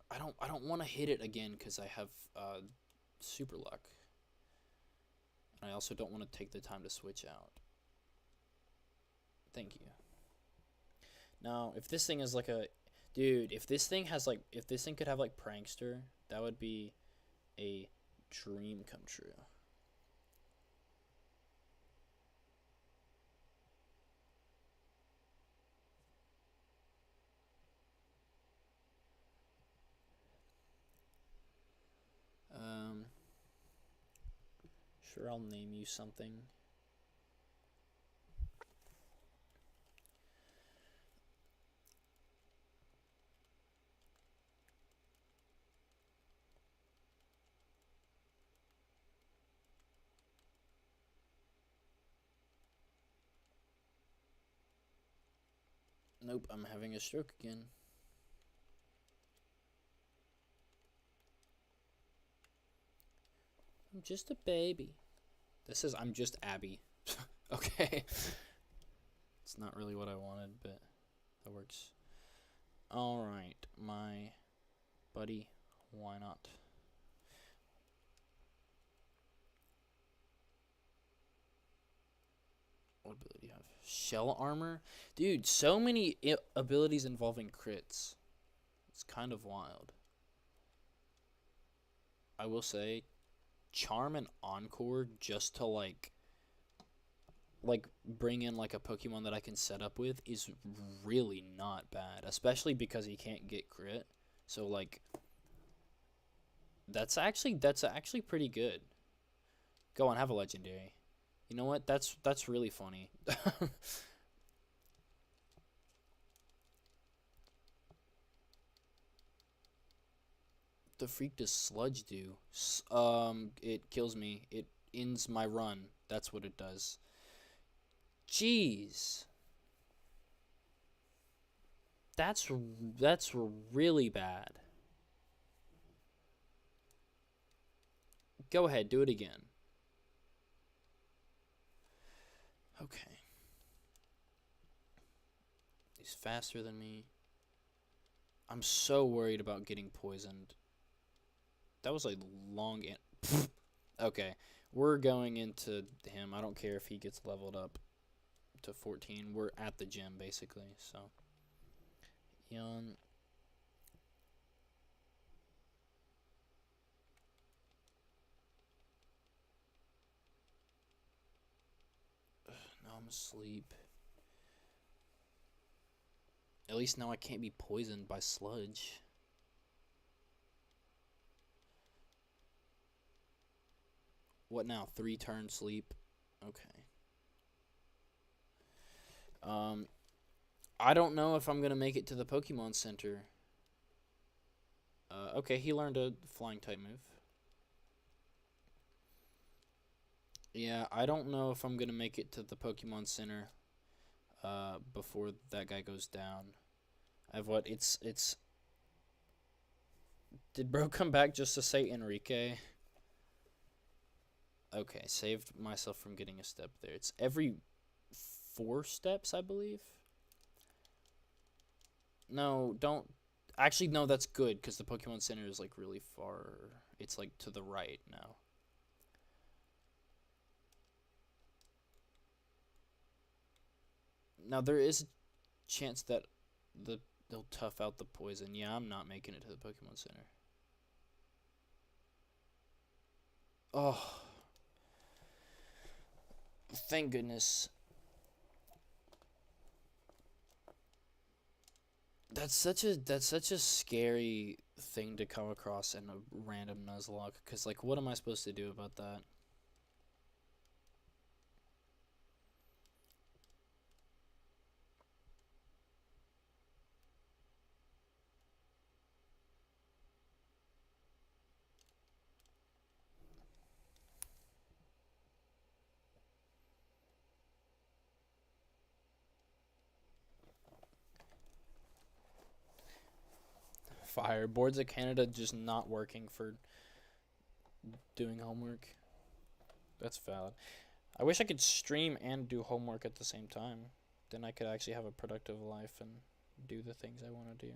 I don't want to hit it again cuz I have super luck. And I also don't want to take the time to switch out. Thank you. Now, if this thing is like a dude, if this thing could have like Prankster, that would be a dream come true. Sure, I'll name you something. Nope, I'm having a stroke again. I'm just a baby. This is I'm just Abby. Okay. It's not really what I wanted, but that works. Alright, my buddy. Why not? What ability do you have? Shell armor? Dude, so many abilities involving crits. It's kind of wild. I will say, Charm and Encore just to like bring in like a Pokemon that I can set up with is really not bad, especially because he can't get crit. So like that's actually pretty good. Go on, have a legendary. You know what? That's really funny. The freak does Sludge do? It kills me. It ends my run. That's what it does. Jeez. That's really bad. Go ahead, do it again. Okay. He's faster than me. I'm so worried about getting poisoned. That was a long... Okay. We're going into him. I don't care if he gets leveled up to 14. We're at the gym, basically. So, Yon. Now I'm asleep. At least now I can't be poisoned by sludge. What now? 3 turn sleep? Okay. I don't know if I'm gonna make it to the Pokemon Center. Okay, he learned a flying type move. Yeah, I don't know if I'm gonna make it to the Pokemon Center before that guy goes down. I've what? It's Did bro come back just to say Enrique? Okay, saved myself from getting a step there. It's every 4 steps, I believe. No, don't. Actually, no, that's good, because the Pokemon Center is, like, really far. It's, like, to the right now. Now, there is a chance that they'll tough out the poison. Yeah, I'm not making it to the Pokemon Center. Oh. Thank goodness. That's such a scary thing to come across in a random Nuzlock, because, like, what am I supposed to do about that? Fire. Boards of Canada just not working for doing homework. That's valid. I wish I could stream and do homework at the same time. Then I could actually have a productive life and do the things I want to do.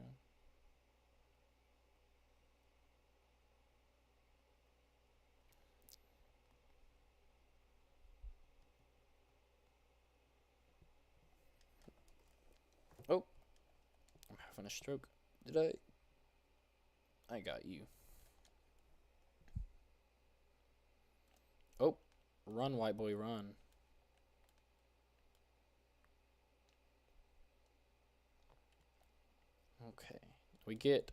Oh, I'm having a stroke. Did I? I got you. Oh, run, white boy, run. Okay, we get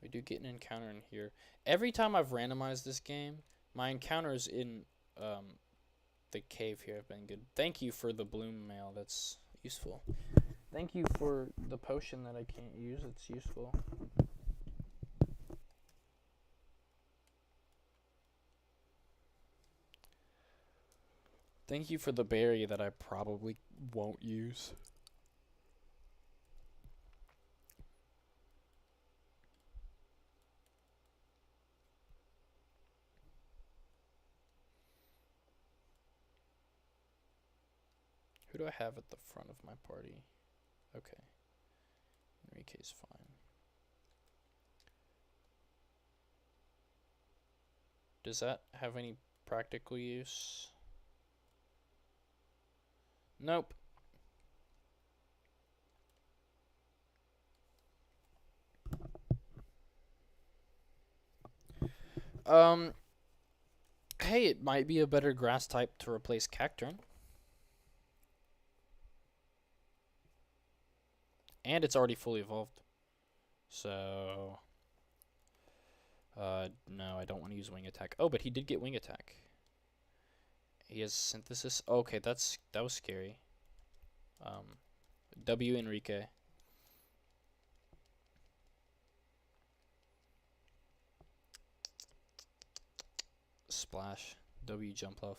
We do get an encounter in here. Every time I've randomized this game, my encounters in the cave here have been good. Thank you for the bloom mail. That's useful. Thank you for the potion that I can't use. It's useful. Thank you for the berry that I probably won't use. Who do I have at the front of my party? Okay. Enrique's fine. Does that have any practical use? Nope. Hey, it might be a better grass type to replace Cacturn. And it's already fully evolved. So... no, I don't want to use Wing Attack. Oh, but he did get Wing Attack. He has Synthesis. Oh, okay, that was scary. W Enrique. Splash. W Jump Off.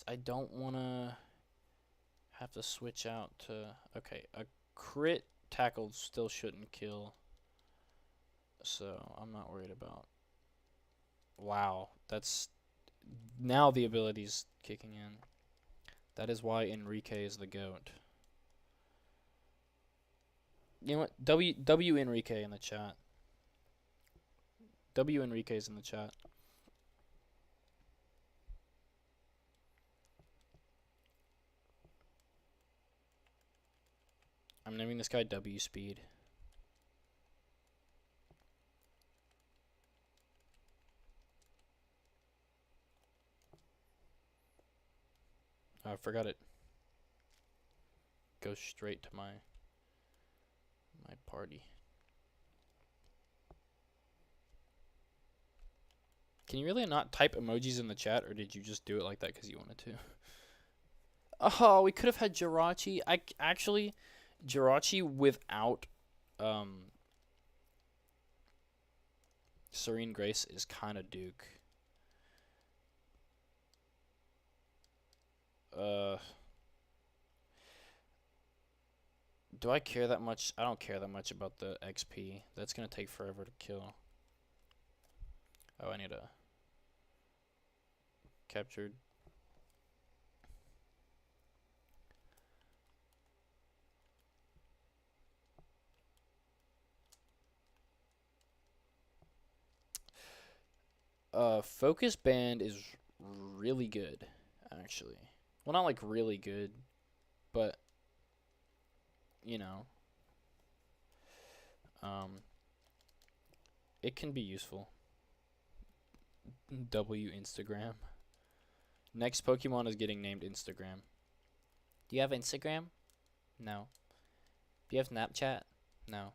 I don't want to have to switch out to... Okay, a crit tackle still shouldn't kill. So, I'm not worried about... Wow, that's... Now the ability's kicking in. That is why Enrique is the GOAT. You know what? W Enrique in the chat. W Enrique's in the chat. I'm naming this guy W Speed. Oh, I forgot it. Goes straight to my party. Can you really not type emojis in the chat, or did you just do it like that because you wanted to? Oh, we could have had Jirachi. Actually, Jirachi without Serene Grace is kind of Duke. Do I care that much? I don't care that much about the XP. That's gonna take forever to kill. Oh, I need a captured. Focus Band is really good, actually. Well, not like really good, but you know, it can be useful. W Instagram. Next Pokemon is getting named Instagram. Do you have Instagram? No. Do you have Snapchat? No.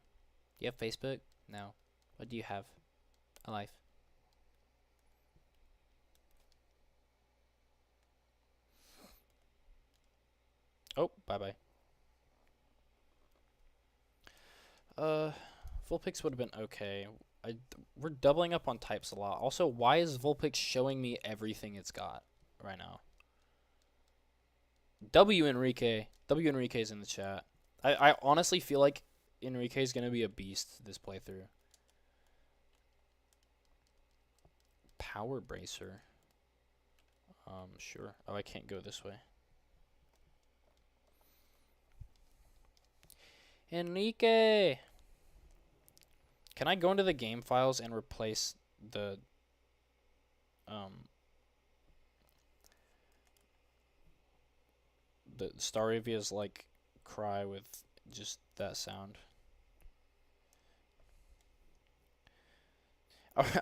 Do you have Facebook? No. What do you have? A life. Oh, bye-bye. Vulpix would have been okay. We're doubling up on types a lot. Also, why is Vulpix showing me everything it's got right now? W Enrique's in the chat. I honestly feel like Enrique's gonna be a beast this playthrough. Power Bracer. Sure. Oh, I can't go this way. Enrique! Can I go into the game files and replace the Starivia's like cry with just that sound?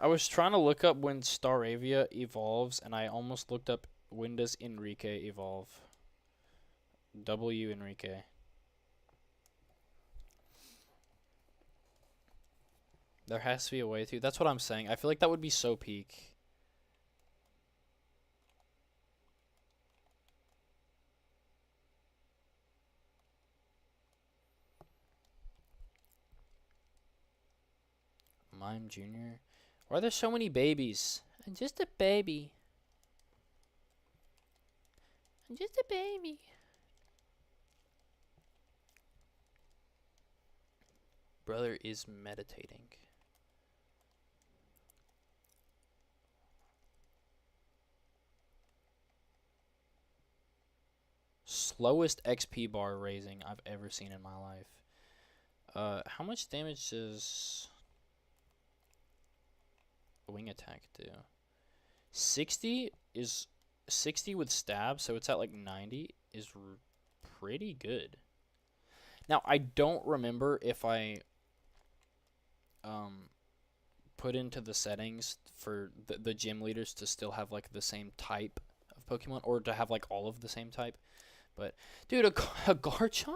I was trying to look up when Staravia evolves, and I almost looked up when does Enrique evolve. W Enrique. There has to be a way to. That's what I'm saying. I feel like that would be so peak. Mime Jr. Why are there so many babies? I'm just a baby. I'm just a baby. Brother is meditating. Slowest XP bar raising I've ever seen in my life. How much damage does wing attack do? 60 is 60 with stab, so it's at like 90 is pretty good. Now I don't remember if I put into the settings for the gym leaders to still have like the same type of Pokemon or to have like all of the same type. But dude, a Garchomp?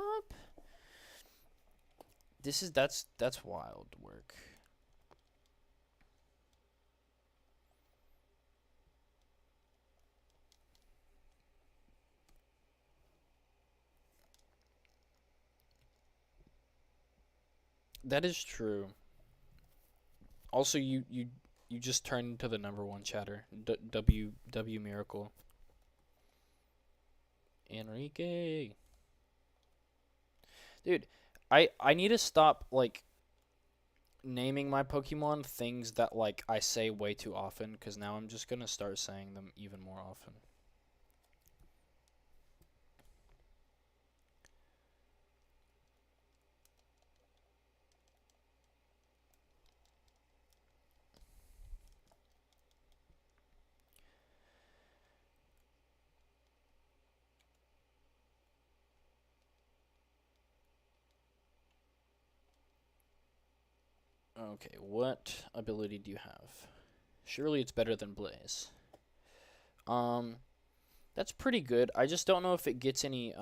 That's wild work. That is true. Also, you just turned into the #1 chatter. W Miracle. Enrique. Dude, I need to stop like naming my Pokemon things that like I say way too often, cuz now I'm just going to start saying them even more often. Okay, what ability do you have? Surely it's better than Blaze. That's pretty good. I just don't know if it gets any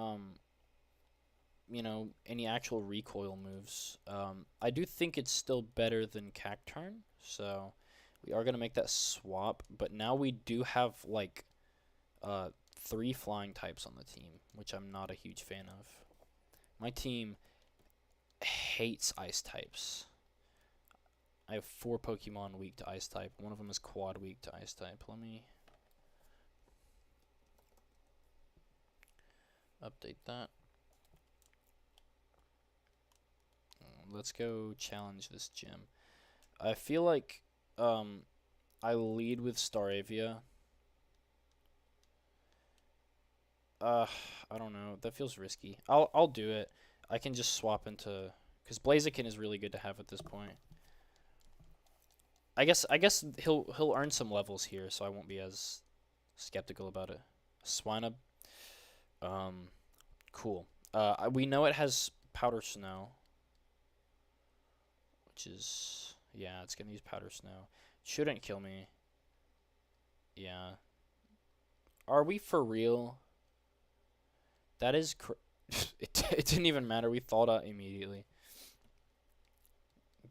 any actual recoil moves. I do think it's still better than Cacturn, so we are gonna make that swap. But now we do have like 3 flying types on the team, which I'm not a huge fan of. My team hates ice types. I have 4 Pokemon weak to ice type. One of them is quad weak to ice type. Let me update that. Let's go challenge this gym. I feel like I lead with Staravia. I don't know. That feels risky. I'll do it. I can just swap into, because Blaziken is really good to have at this point. I guess he'll earn some levels here, so I won't be as skeptical about it. Swinub. Cool. We know it has Powder Snow, which is, yeah, it's gonna use Powder Snow. Shouldn't kill me. Yeah. Are we for real? That is it didn't even matter. We thought out immediately.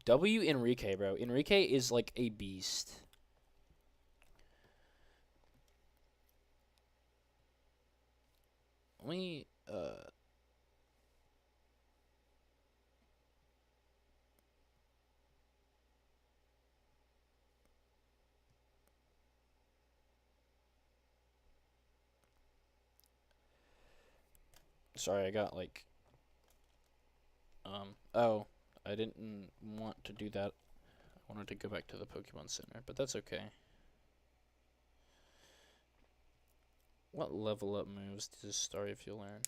W Enrique, bro. Enrique is like a beast. Let me sorry, I got like oh, I didn't want to do that. I wanted to go back to the Pokemon Center, but that's okay. What level up moves does Staravia learn?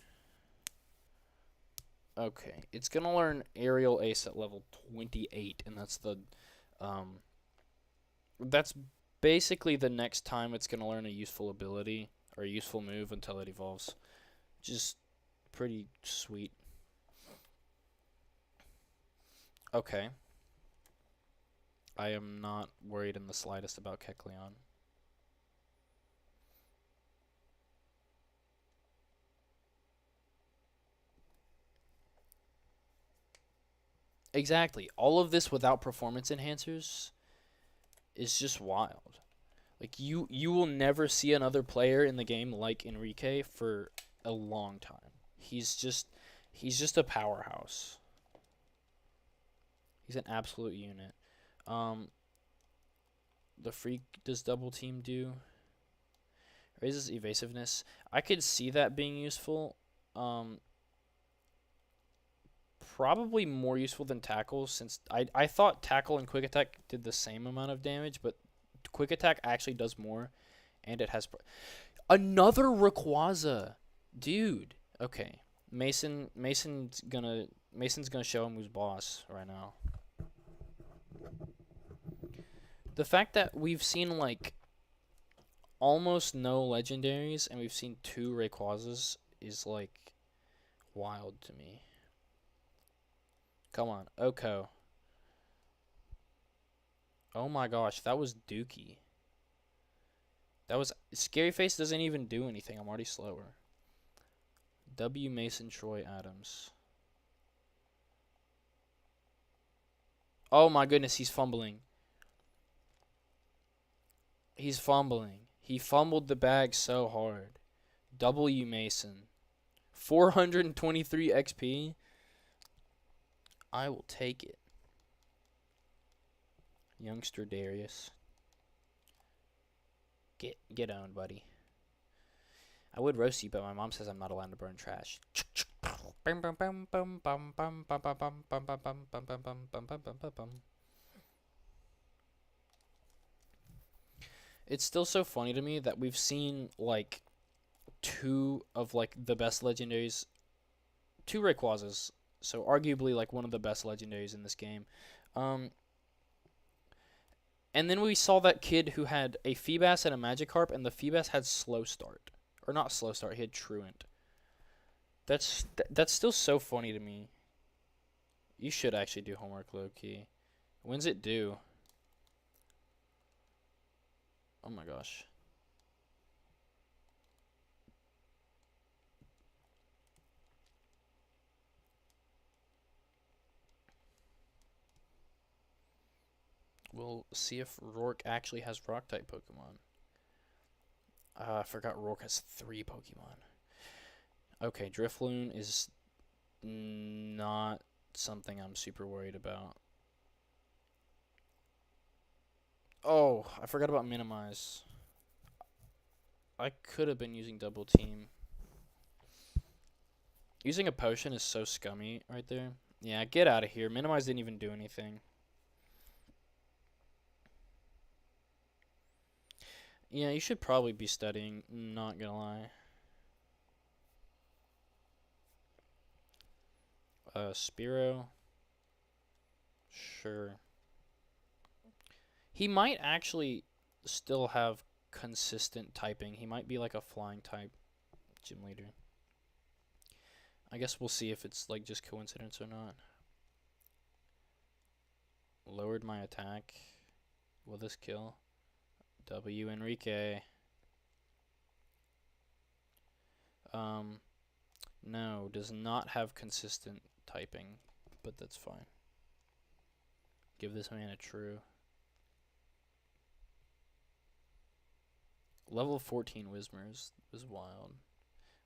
Okay, it's gonna learn Aerial Ace at level 28, and that's basically the next time it's gonna learn a useful ability or a useful move until it evolves. Just pretty sweet. Okay. I am not worried in the slightest about Kecleon. Exactly. All of this without performance enhancers is just wild. Like you will never see another player in the game like Enrique for a long time. He's just a powerhouse. He's an absolute unit. Um, the freak does double team do? Raises evasiveness. I could see that being useful. Um, probably more useful than tackle since I thought tackle and quick attack did the same amount of damage, but quick attack actually does more, and it has another Rayquaza, dude. Okay, Mason's gonna show him who's boss right now. The fact that we've seen like almost no legendaries and we've seen 2 Rayquazas is like wild to me. Come on, Oko. Oh my gosh, that was Dookie. That was Scary Face doesn't even do anything. I'm already slower. W Mason Troy Adams. Oh my goodness, he's fumbling. He's fumbling. He fumbled the bag so hard. W Mason. 423 XP. I will take it. Youngster Darius. Get owned, buddy. I would roast you, but my mom says I'm not allowed to burn trash. It's still so funny to me that we've seen like 2 of like the best legendaries, 2 Rayquazas, so arguably like one of the best legendaries in this game. And then we saw that kid who had a Feebas and a Magikarp, and the Feebas had slow start. Or not slow start, he had Truant. That's still so funny to me. You should actually do homework, low-key. When's it due? Oh my gosh. We'll see if Rourke actually has Rock-type Pokemon. I forgot Rourke has 3 Pokemon. Okay, Drifloon is not something I'm super worried about. Oh, I forgot about Minimize. I could have been using Double Team. Using a potion is so scummy right there. Yeah, get out of here. Minimize didn't even do anything. Yeah, you should probably be studying, not gonna lie. Spearow. Sure. He might actually still have consistent typing. He might be like a flying type gym leader. I guess we'll see if it's like just coincidence or not. Lowered my attack. Will this kill? W Enrique. No, does not have consistent typing, but that's fine. Give this man a true. Level 14 Whismers was wild.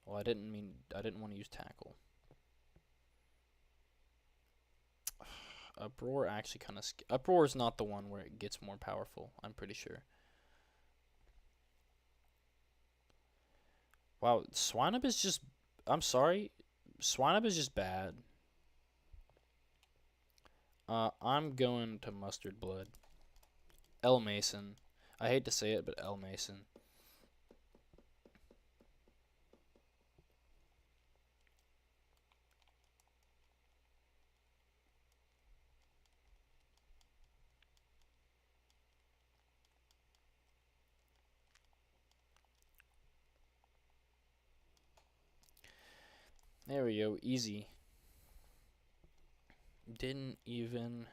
Well, I didn't want to use tackle. Uproar actually kind of Uproar is not the one where it gets more powerful, I'm pretty sure. Wow, Swinub is just I'm sorry. Swinub is just bad. I'm going to Mustard Blood. L Mason. I hate to say it, but L Mason. There we go, easy. Didn't even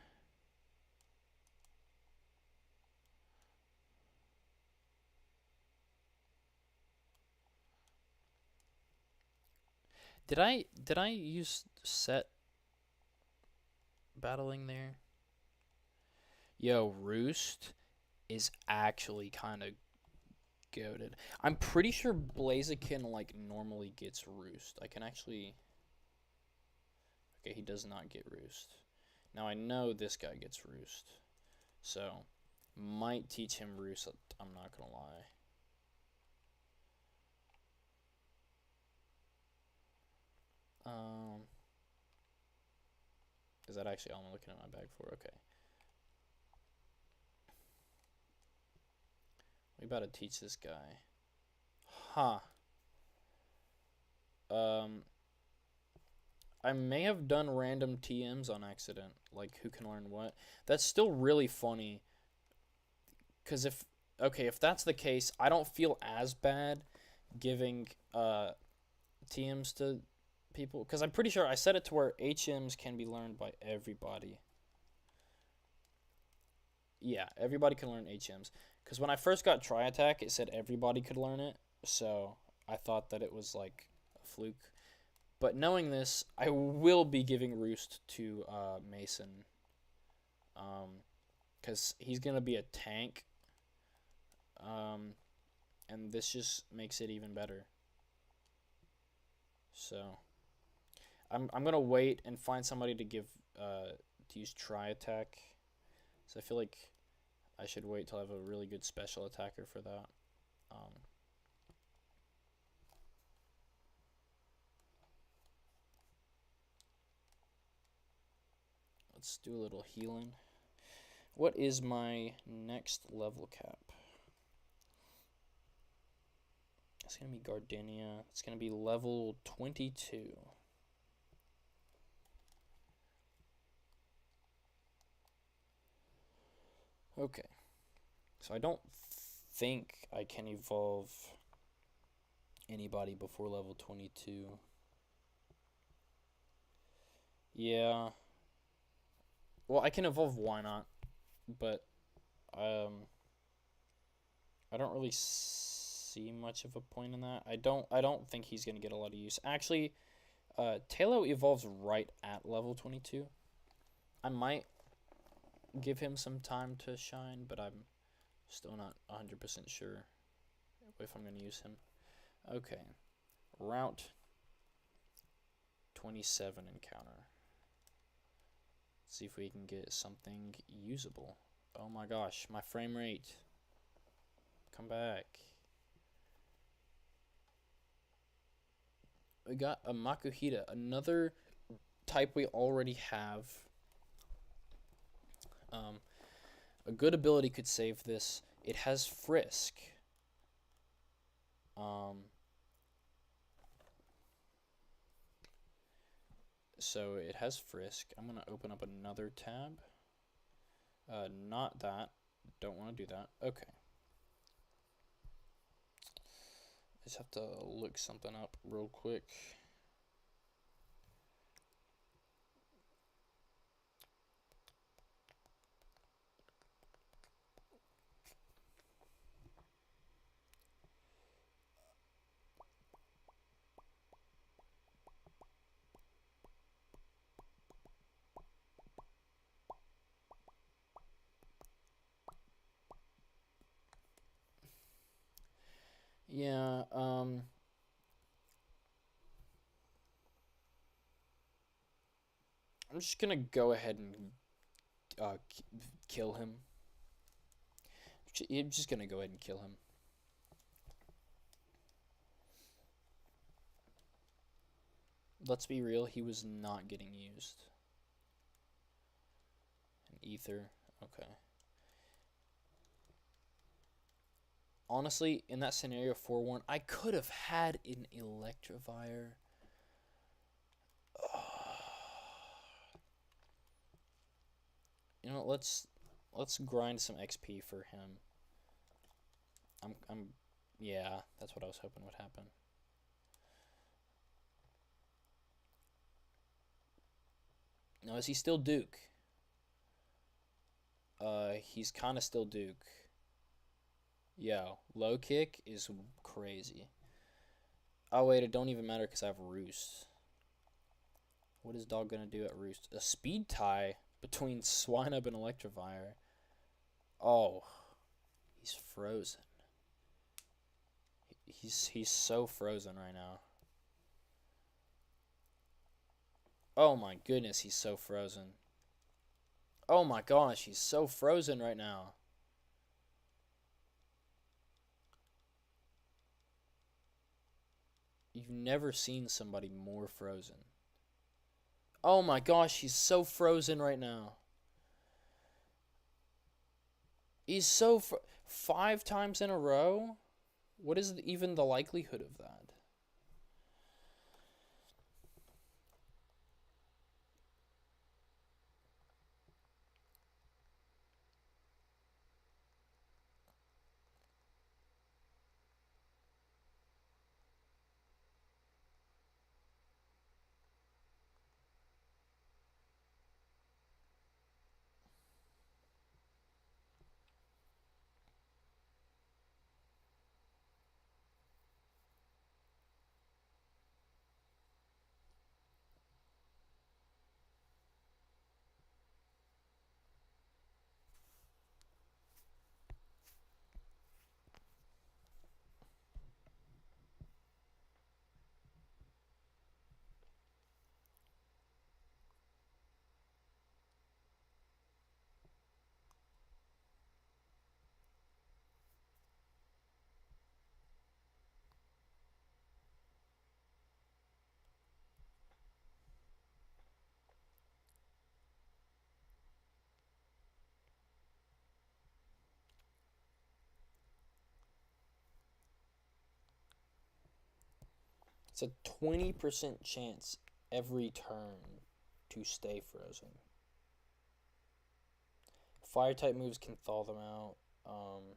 Did I use set battling there? Yo, Roost is actually kind of goated. I'm pretty sure Blaziken like normally gets Roost. I can actually. Okay, he does not get Roost. Now I know this guy gets Roost, so might teach him Roost. I'm not gonna lie. Is that actually all I'm looking at my bag for? Okay. We about to teach this guy. Huh. I may have done random TMs on accident, like who can learn what. That's still really funny. Cause if that's the case, I don't feel as bad giving TMs to people, because I'm pretty sure I set it to where HMs can be learned by everybody. Yeah, everybody can learn HMs. Because when I first got Tri Attack, it said everybody could learn it, so I thought that it was like a fluke. But knowing this, I will be giving Roost to Mason, because he's gonna be a tank, and this just makes it even better. So I'm gonna wait and find somebody to give to use Tri Attack. So I feel like I should wait till I have a really good special attacker for that. Let's do a little healing. What is my next level cap? It's going to be Gardenia. It's going to be level 22. Okay. So I don't think I can evolve anybody before level 22. Yeah. Well, I can evolve Why Not, but I don't really see much of a point in that. I don't think he's gonna get a lot of use. Actually, Tailo evolves right at level 22. I might give him some time to shine, but I'm still not 100% sure if I'm gonna use him. Okay, Route 27 encounter. Let's see if we can get something usable. Oh my gosh, my frame rate. Come back. We got a Makuhita, another type we already have. A good ability could save this. It has Frisk. So it has Frisk. I'm going to open up another tab. Not that. Don't want to do that. Okay. I just have to look something up real quick. Yeah, I'm just gonna go ahead and kill him. I'm just gonna go ahead and kill him. Let's be real, he was not getting used. An ether, okay. Honestly, in that scenario 4-1, I could have had an Electivire. You know, let's grind some XP for him. Yeah, that's what I was hoping would happen. Now, is he still Duke? He's kind of still Duke. Yo, low kick is crazy. Oh wait, it don't even matter because I have Roost. What is dog gonna do at roost? A speed tie between Swinub and Electivire. Oh, he's frozen. He's so frozen right now. Oh my goodness, he's so frozen. Oh my gosh, he's so frozen right now. You've never seen somebody more frozen. Oh my gosh, he's so frozen right now. He's so 5 times in a row? What is even the likelihood of that? It's a 20% chance every turn to stay frozen. Fire type moves can thaw them out. Um,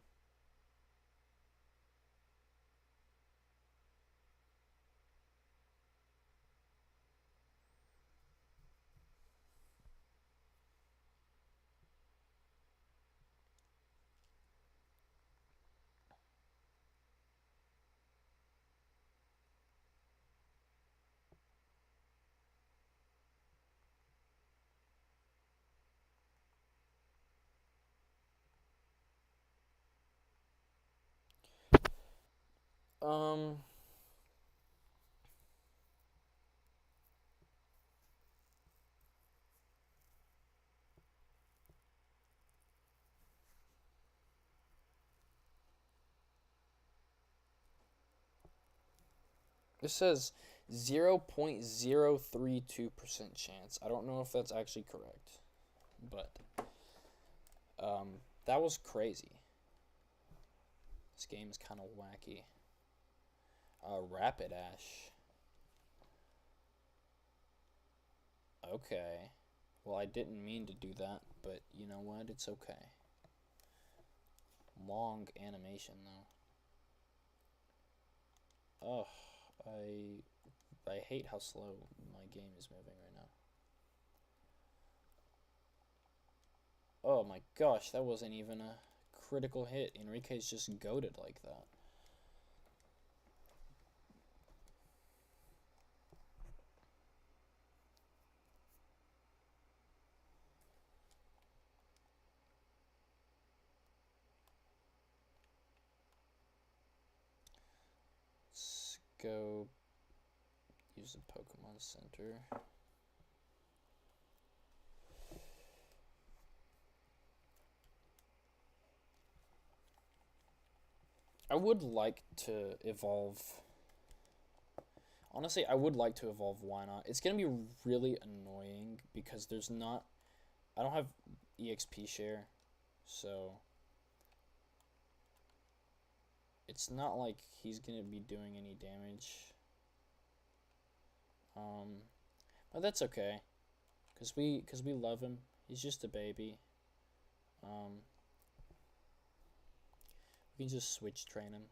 This says 0.032% chance. I don't know if that's actually correct, but that was crazy. This game is kind of wacky. Rapidash. Okay. Well, I didn't mean to do that, but you know what? It's okay. Long animation, though. Ugh. I hate how slow my game is moving right now. Oh my gosh, that wasn't even a critical hit. Enrique's just goated like that. Let's go use the Pokemon Center. I would like to evolve. Honestly, I would like to evolve Why Not. It's going to be really annoying because there's not. I don't have EXP share, so it's not like he's going to be doing any damage. But that's okay, cause we love him. He's just a baby. We can just switch train him.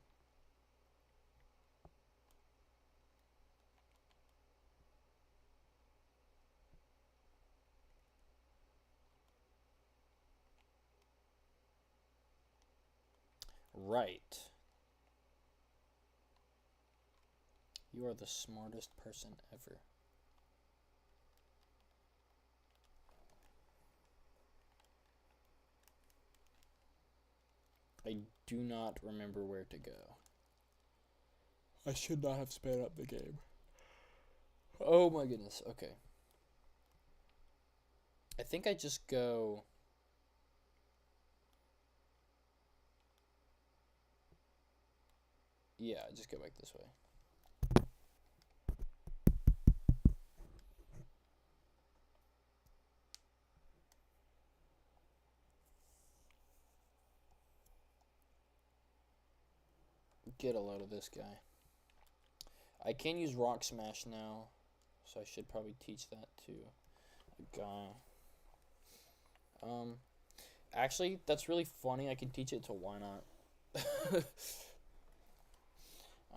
Right. You are the smartest person ever. I do not remember where to go. I should not have sped up the game. Oh my goodness, okay. I think I just go... Yeah, just go back this way. Get a load of this guy. I can use Rock Smash now, so I should probably teach that to a guy. Actually, that's really funny. I can teach it to Why Not.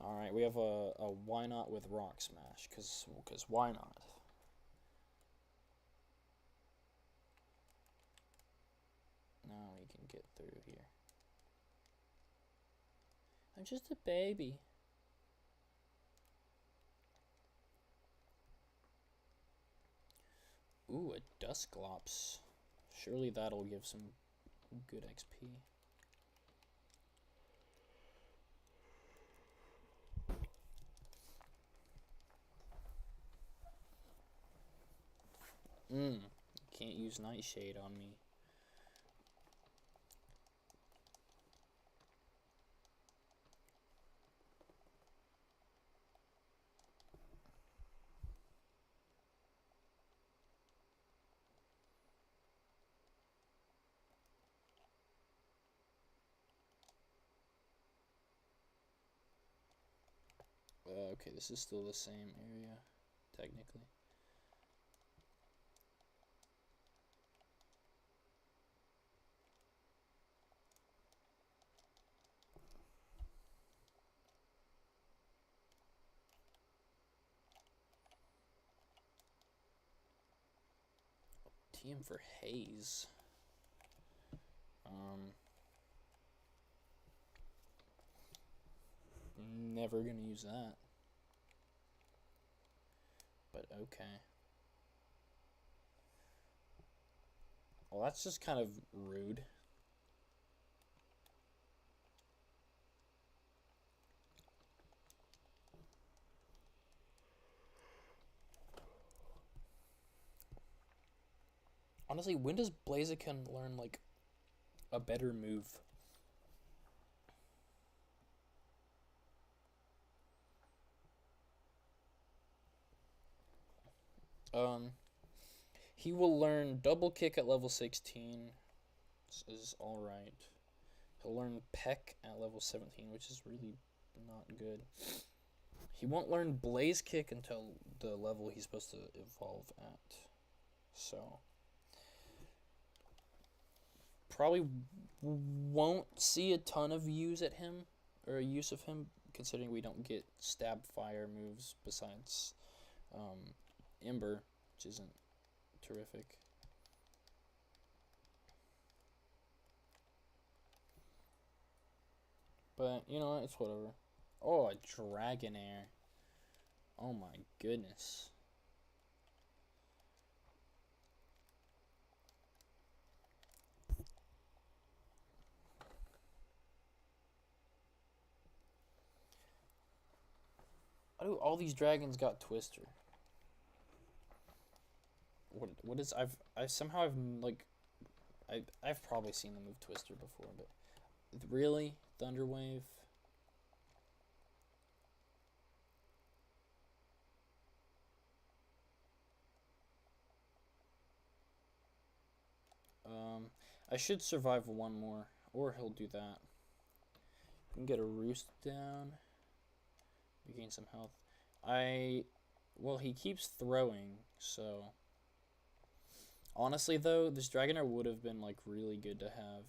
Alright, we have a Why Not with Rock Smash, because why not? Now we can get through here. I'm just a baby. Ooh, a Dusclops. Surely that'll give some good XP. Can't use Nightshade on me. Okay, this is still the same area, technically. TM for Haze. Never gonna use that. But okay. Well, that's just kind of rude. Honestly, when does Blaziken learn, like, a better move? He will learn Double Kick at level 16. This is alright. He'll learn Peck at level 17, which is really not good. He won't learn Blaze Kick until the level he's supposed to evolve at. So... probably won't see a ton of use at him, or use of him, considering we don't get stab fire moves besides Ember, which isn't terrific. But, you know, it's whatever. Oh, a Dragonair. Oh my goodness. Why do all these dragons got Twister? What is I've somehow I've probably seen the move Twister before, but really? Thunderwave? I should survive one more, or he'll do that. We can get a Roost down. We gain some health. Well, he keeps throwing, so... honestly, though, this Dragonair would have been, like, really good to have.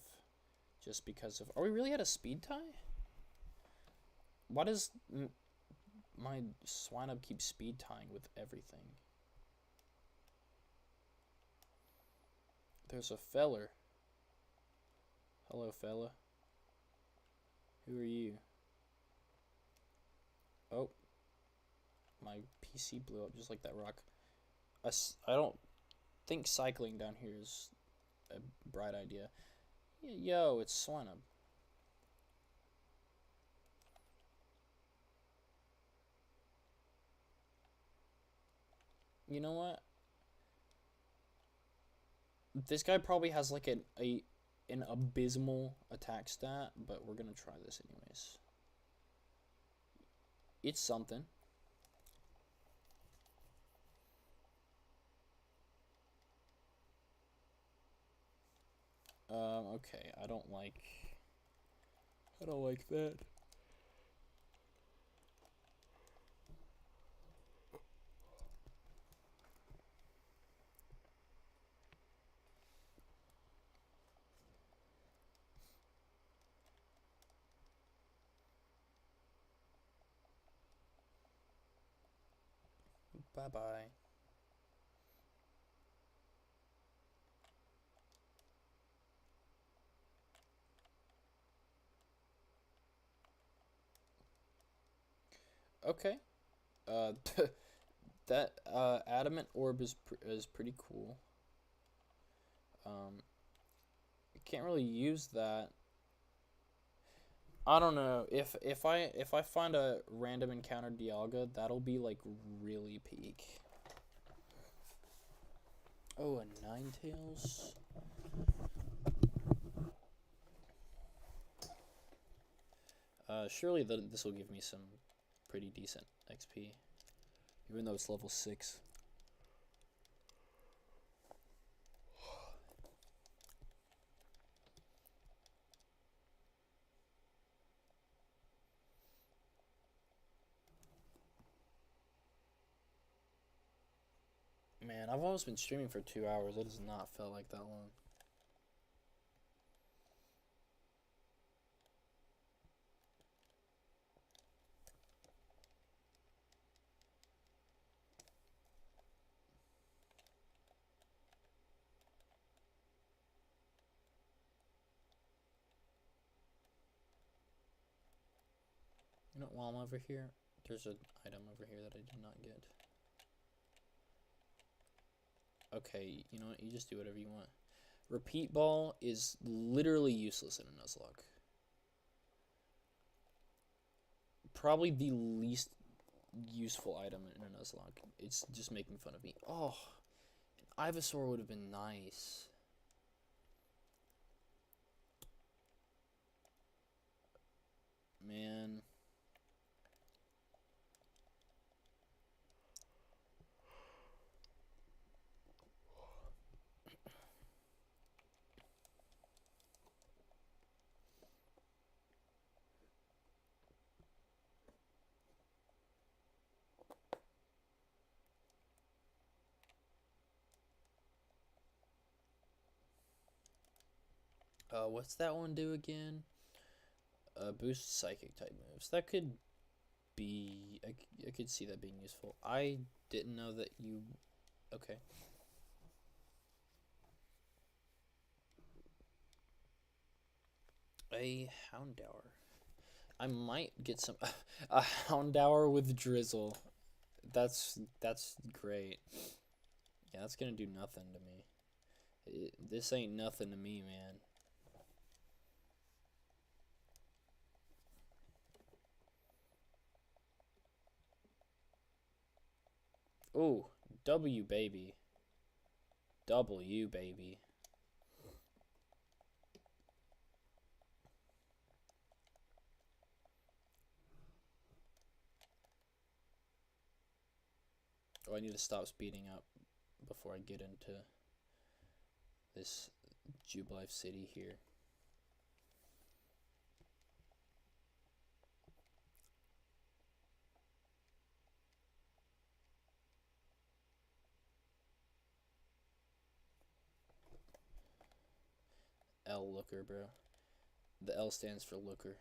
Just because of... are we really at a speed tie? Why does my Swinub keep speed tying with everything? There's a feller. Hello, fella. Who are you? Oh. My PC blew up just like that rock. I don't think cycling down here is a bright idea. Yo, it's Swinub. You know what? This guy probably has like an abysmal attack stat, but we're gonna try this anyways. It's something. Okay, I don't like that. Bye bye. Okay. Uh, that adamant orb is pretty cool. You can't really use that. I don't know if I find a random encounter Dialga, that'll be like really peak. Oh, a Ninetales. Surely this will give me some pretty decent XP, even though it's level 6. Man, I've always been streaming for 2 hours. It does not feel like that long. You know, while I'm over here, there's an item over here that I did not get. Okay, you know what? You just do whatever you want. Repeat ball is literally useless in a Nuzlock. Probably the least useful item in a Nuzlock. It's just making fun of me. Oh, an Ivysaur would have been nice. Man. What's that one do again? Boost psychic type moves. That could be... I could see that being useful. I didn't know that you... Okay. A Houndour. I might get some... a Houndour with Drizzle. That's great. Yeah, that's gonna do nothing to me. This ain't nothing to me, man. Ooh, W baby. W baby. Oh, I need to stop speeding up before I get into this Jubilife City here. L looker, bro. The L stands for looker.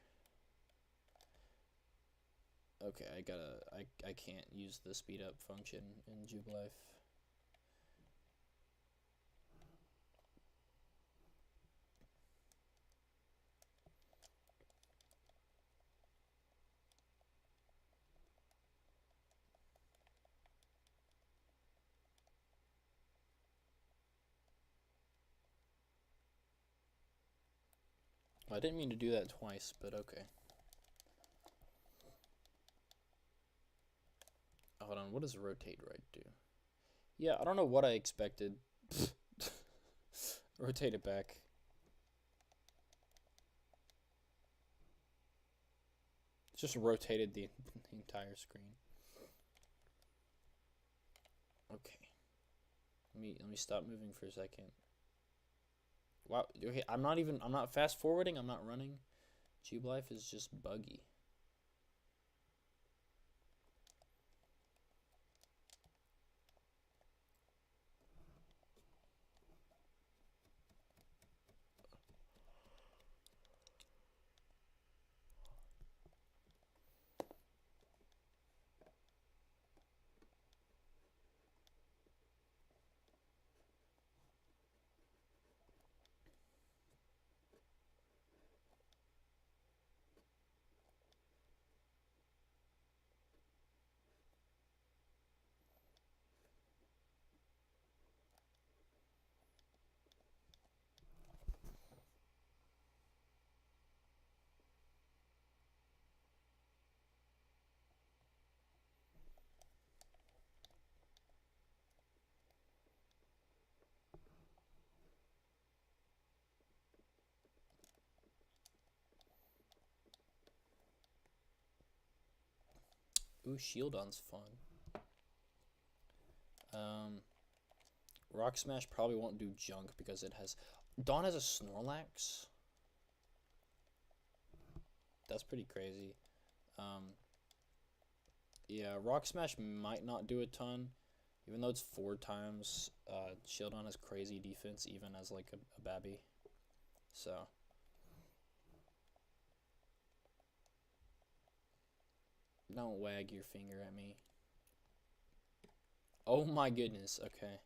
Okay, I can't use the speed up function in Jubilife. I didn't mean to do that twice, but okay. Hold on, what does rotate right do? Yeah, I don't know what I expected. Rotate it back. Just rotated the entire screen. Okay. Let me stop moving for a second. Wow. Okay, I'm not fast forwarding, I'm not running. Cube Life is just buggy. Ooh, Shieldon's fun. Rock Smash probably won't do junk because it has... Dawn has a Snorlax? That's pretty crazy. Yeah, Rock Smash might not do a ton, even though it's 4 times. Shieldon has crazy defense, even as like a Babby. So... Don't wag your finger at me. Oh my goodness, okay.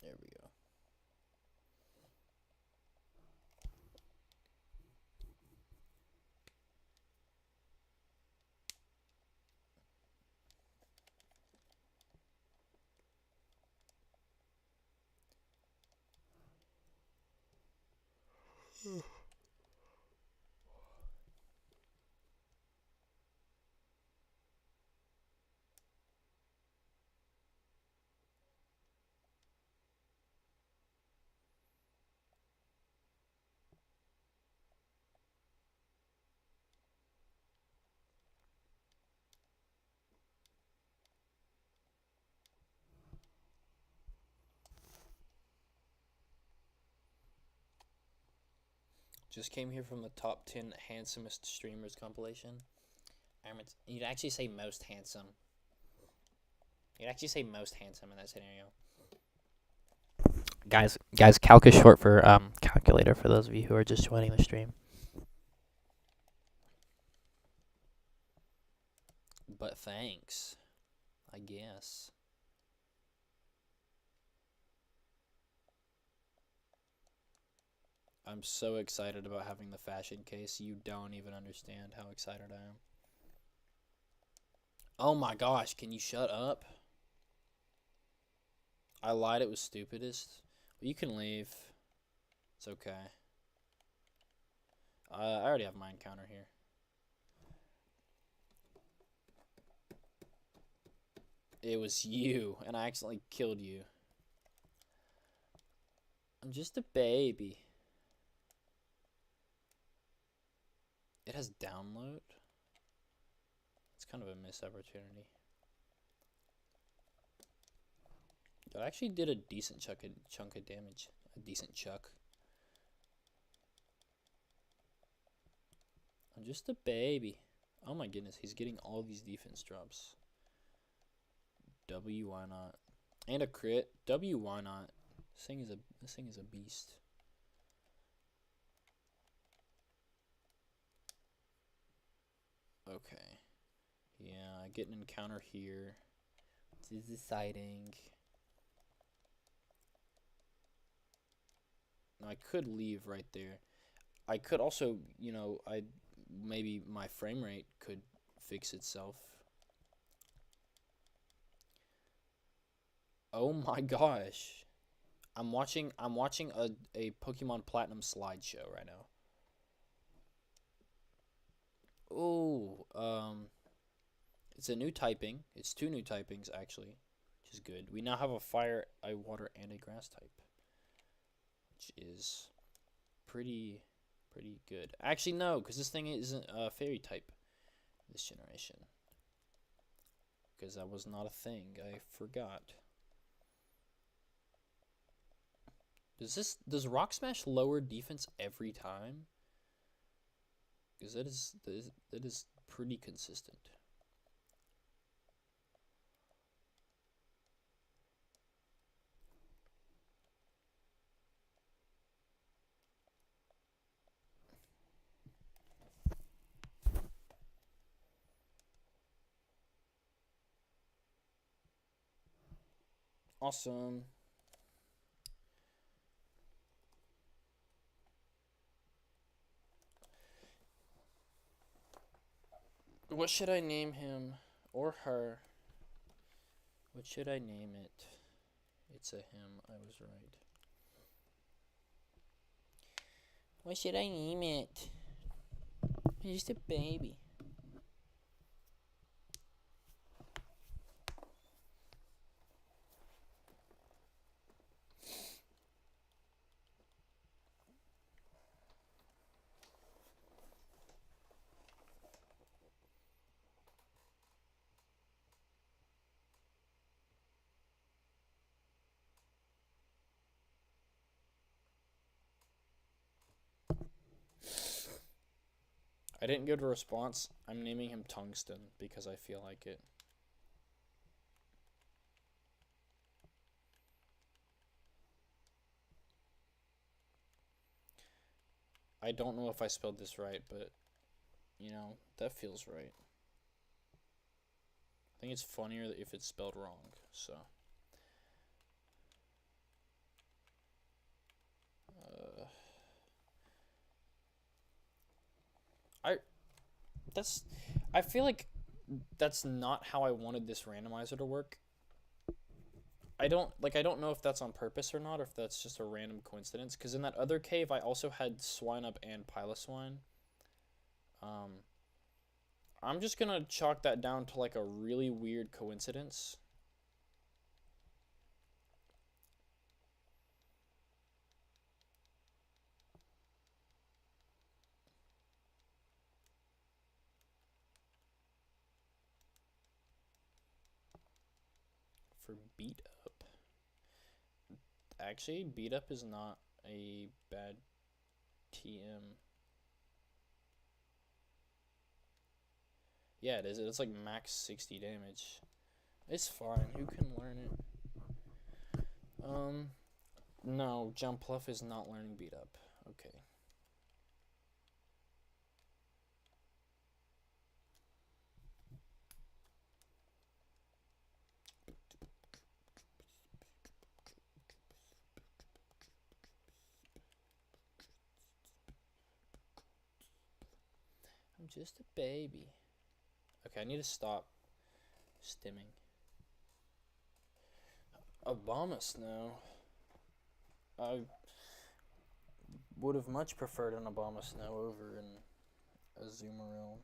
There we go. Just came here from the top 10 handsomest streamers compilation. You'd actually say most handsome. You'd actually say most handsome in that scenario. Guys, calc is short for calculator for those of you who are just joining the stream. But thanks, I guess. I'm so excited about having the fashion case. You don't even understand how excited I am. Oh my gosh, can you shut up? I lied, it was stupidest. Well, you can leave. It's okay. I already have my encounter here. It was you, and I accidentally killed you. I'm just a baby. It has download? It's kind of a missed opportunity. That actually did a decent chunk of damage. A decent chuck. I'm just a baby. Oh my goodness, he's getting all these defense drops. W, why not? And a crit. W, why not? This thing is a beast. Okay. Yeah, I get an encounter here. This is exciting. I could leave right there. I could also, you know, maybe my frame rate could fix itself. Oh my gosh. I'm watching a Pokemon Platinum slideshow right now. Oh, it's a new typing. It's two new typings actually, which is good. We now have a fire, a water, and a grass type, which is pretty good. Actually, no, because this thing isn't a fairy type this generation. Because that was not a thing. I forgot. Does Rock Smash lower defense every time? Because that is pretty consistent. Awesome. What should I name him or her? What should I name it? It's a him. I was right. What should I name it? He's just a baby. I didn't get a response. I'm naming him Tungsten because I feel like it. I don't know if I spelled this right, but, you know, that feels right. I think it's funnier if it's spelled wrong, so. I I feel like that's not how I wanted this randomizer to work. I don't know if that's on purpose or not, or if that's just a random coincidence. Because in that other cave, I also had Swine Up and Piloswine. I'm just gonna chalk that down to like a really weird coincidence. For Beat Up. Actually, Beat Up is not a bad TM. Yeah, it is. It's like max 60 damage. It's fine. Who can learn it? No, Jumpluff is not learning Beat Up. Okay. I'm just a baby. Okay, I need to stop stimming. Abomasnow. Snow. I would have much preferred an Abomasnow over an Azumarill.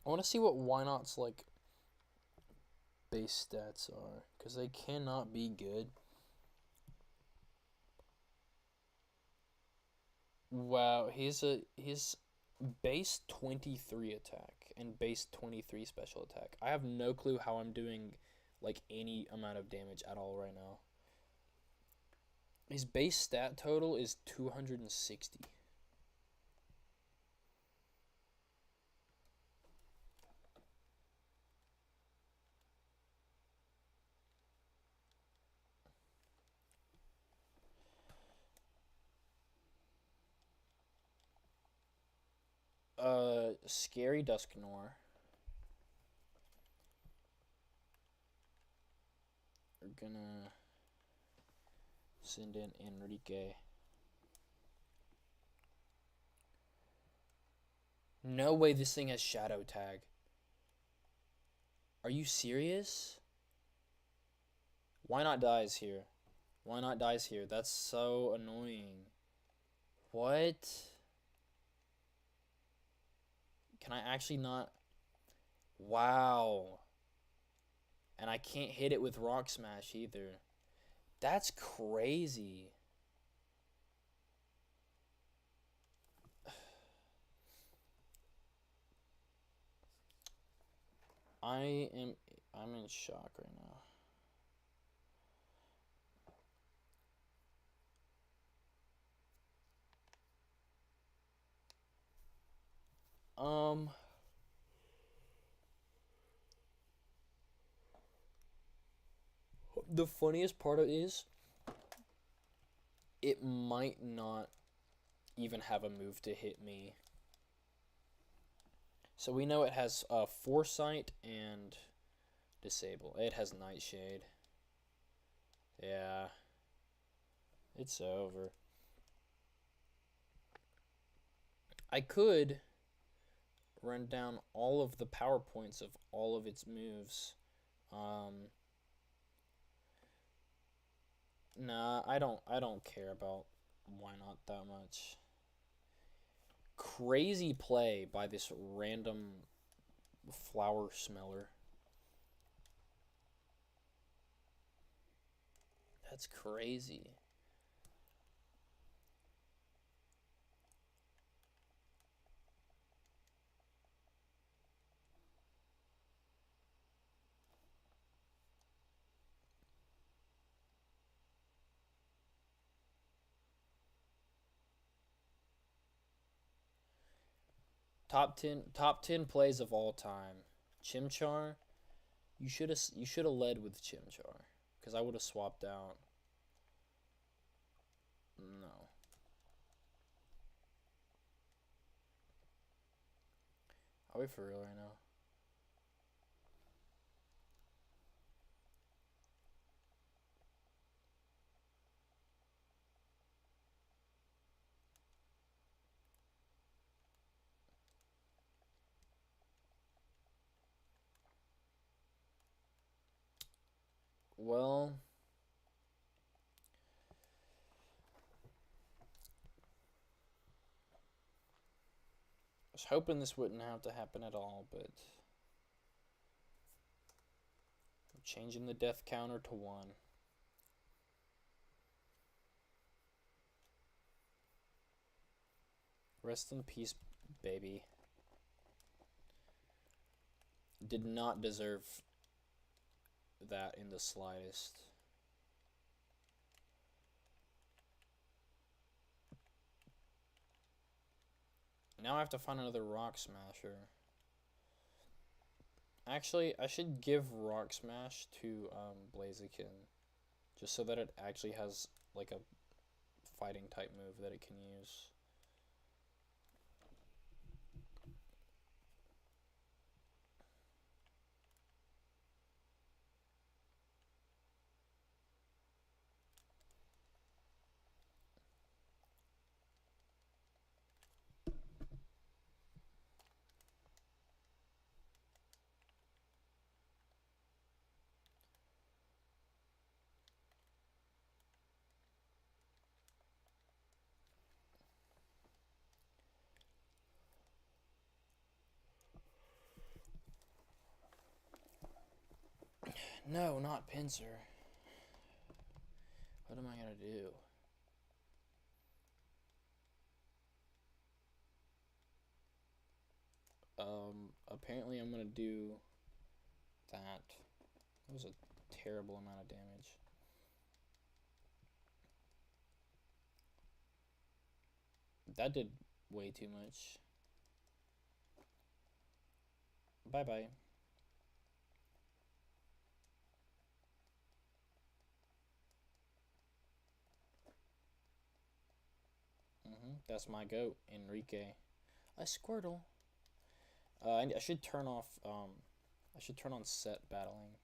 I want to see what Wynot's like base stats are, because they cannot be good. Wow, he's base 23 attack and base 23 special attack. I have no clue how I'm doing like any amount of damage at all right now. His base stat total is 260. Scary Dusknoir. We're gonna send in Enrique. No way this thing has Shadow Tag. Are you serious? Why not dies here? Why not dies here? That's so annoying. What? Can I actually not? Wow. And I can't hit it with Rock Smash either. That's crazy. I'm in shock right now. The funniest part of it is it might not even have a move to hit me. So we know it has Foresight and Disable. It has Nightshade. Yeah. It's over. I could run down all of the power points of all of its moves. Nah, I don't care about why not that much. Crazy play by this random flower smeller. That's crazy. Top 10 plays of all time. Chimchar, you should have led with Chimchar cuz I would have swapped out. No. Are we for real right now? Well, I was hoping this wouldn't have to happen at all, but I'm changing the death counter to 1. Rest in peace, baby. Did not deserve that in the slightest. Now I have to find another Rock Smasher. Actually, I should give Rock Smash to Blaziken, just so that it actually has like a fighting type move that it can use. No, not Pinsir. What am I gonna do? Apparently I'm gonna do that. That was a terrible amount of damage. That did way too much. Bye-bye. That's my goat, Enrique. A Squirtle. I should turn off, I should turn on set battling.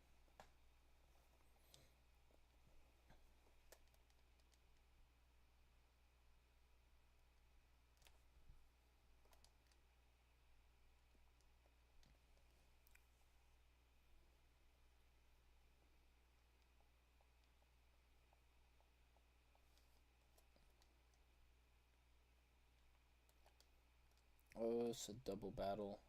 Oh, it's a double battle.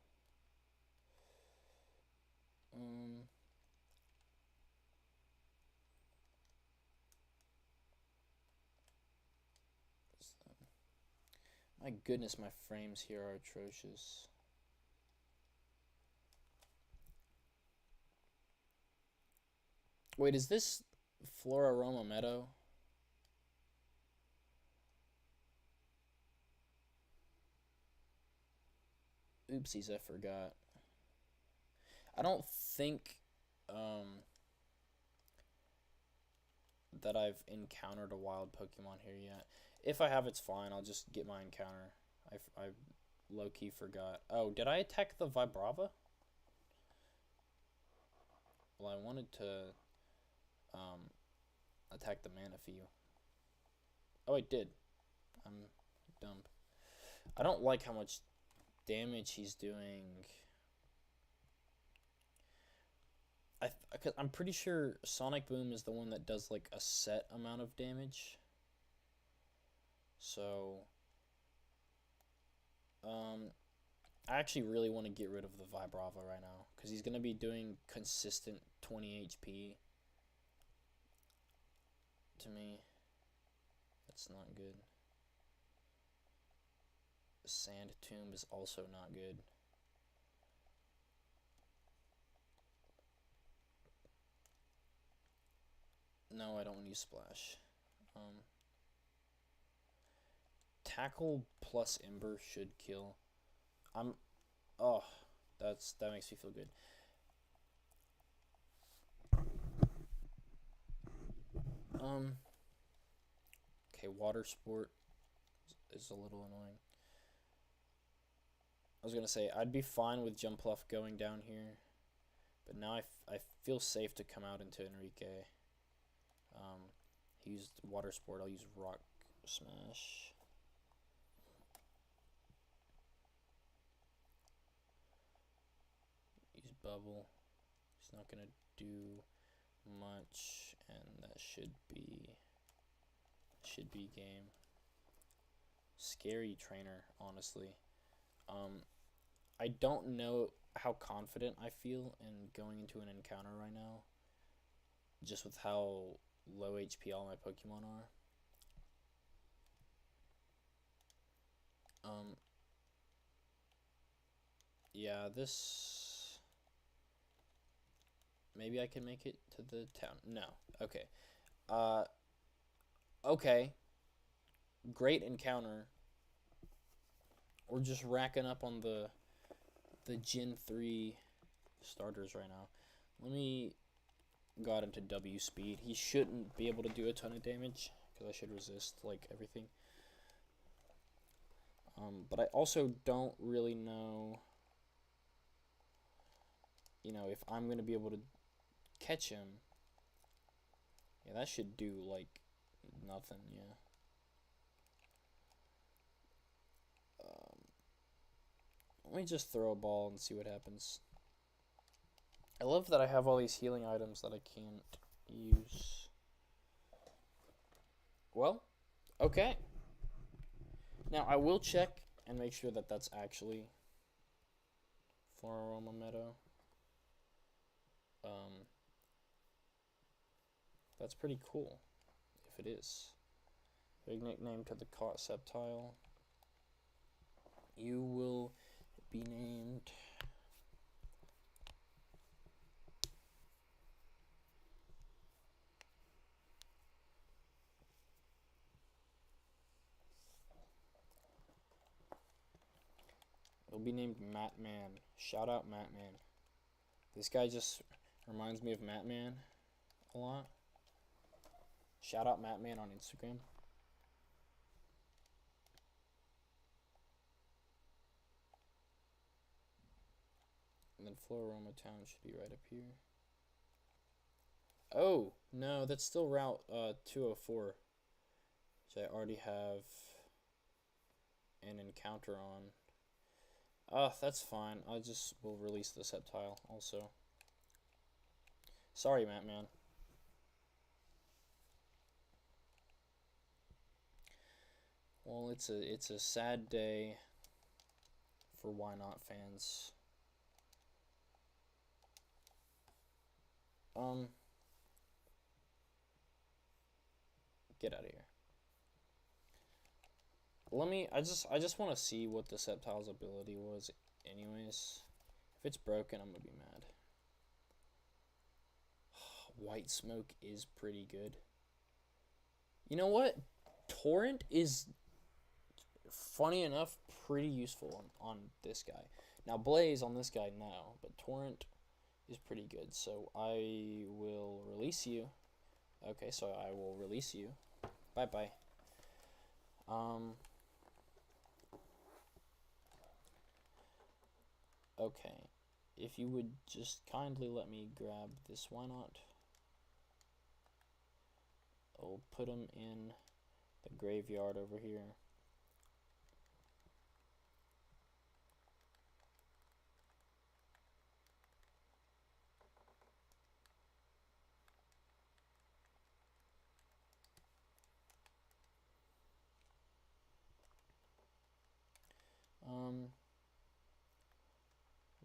My goodness, my frames here are atrocious. Wait, is this Floraroma Meadow? Oopsies, I forgot. I don't think that I've encountered a wild Pokemon here yet. If I have, it's fine. I'll just get my encounter. I low-key forgot. Oh, did I attack the Vibrava? Well, I wanted to attack the Manaphy. Oh, I did. I'm dumb. I don't like how much damage he's doing. I'm pretty sure Sonic Boom is the one that does like a set amount of damage. So, I actually really want to get rid of the Vibrava right now because he's gonna be doing consistent 20 HP. To me, that's not good. Sand Tomb is also not good. No, I don't want to use Splash. Tackle plus Ember should kill. Oh, that makes me feel good. Okay, Water Sport is a little annoying. I was gonna say I'd be fine with Jumpluff going down here, but now I feel safe to come out into Enrique. He used Water Sport. I'll use Rock Smash. Use Bubble. He's not gonna do much, and that should be game. Scary trainer, honestly. I don't know how confident I feel in going into an encounter right now, just with how low HP all my Pokemon are. Yeah, this... Maybe I can make it to the town. No. Okay. Okay. Great encounter. We're just racking up on the Gen 3 starters right now. Let me go out into W speed. He shouldn't be able to do a ton of damage because I should resist like everything. But I also don't really know, if I'm going to be able to catch him. Yeah, that should do like nothing, yeah. Let me just throw a ball and see what happens. I love that I have all these healing items that I can't use. Well, okay. Now, I will check and make sure that that's actually Floraroma Meadow. That's pretty cool, if it is. Big nickname to the caught Sceptile. You will be named. It'll be named Matman. Shout out Matman. This guy just reminds me of Matman a lot. Shout out Matman on Instagram. And then Floroma Town should be right up here. Oh, no, that's still Route 204. Which I already have an encounter on. That's fine. I just will release the SEP tile also. Sorry, Matman. Well, it's a sad day for Why Not fans. Get out of here. I just want to see what the Sceptile's ability was anyways. If it's broken, I'm gonna be mad. White Smoke is pretty good. You know what? Torrent is, funny enough, pretty useful on this guy. Now, Blaze on this guy, no. But Torrent is pretty good. So, I will release you. Okay, so I will release you. Bye-bye. Okay. If you would just kindly let me grab this, why not? I'll put him in the graveyard over here.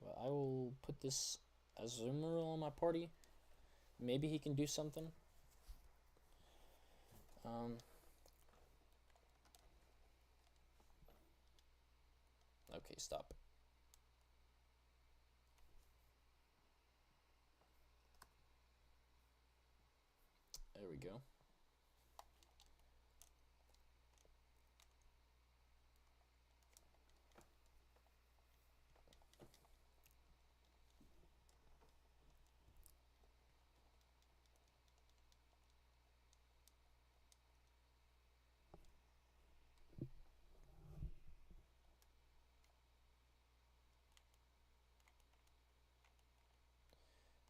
Well, I will put this Azumarill on my party. Maybe he can do something. Okay, stop. There we go.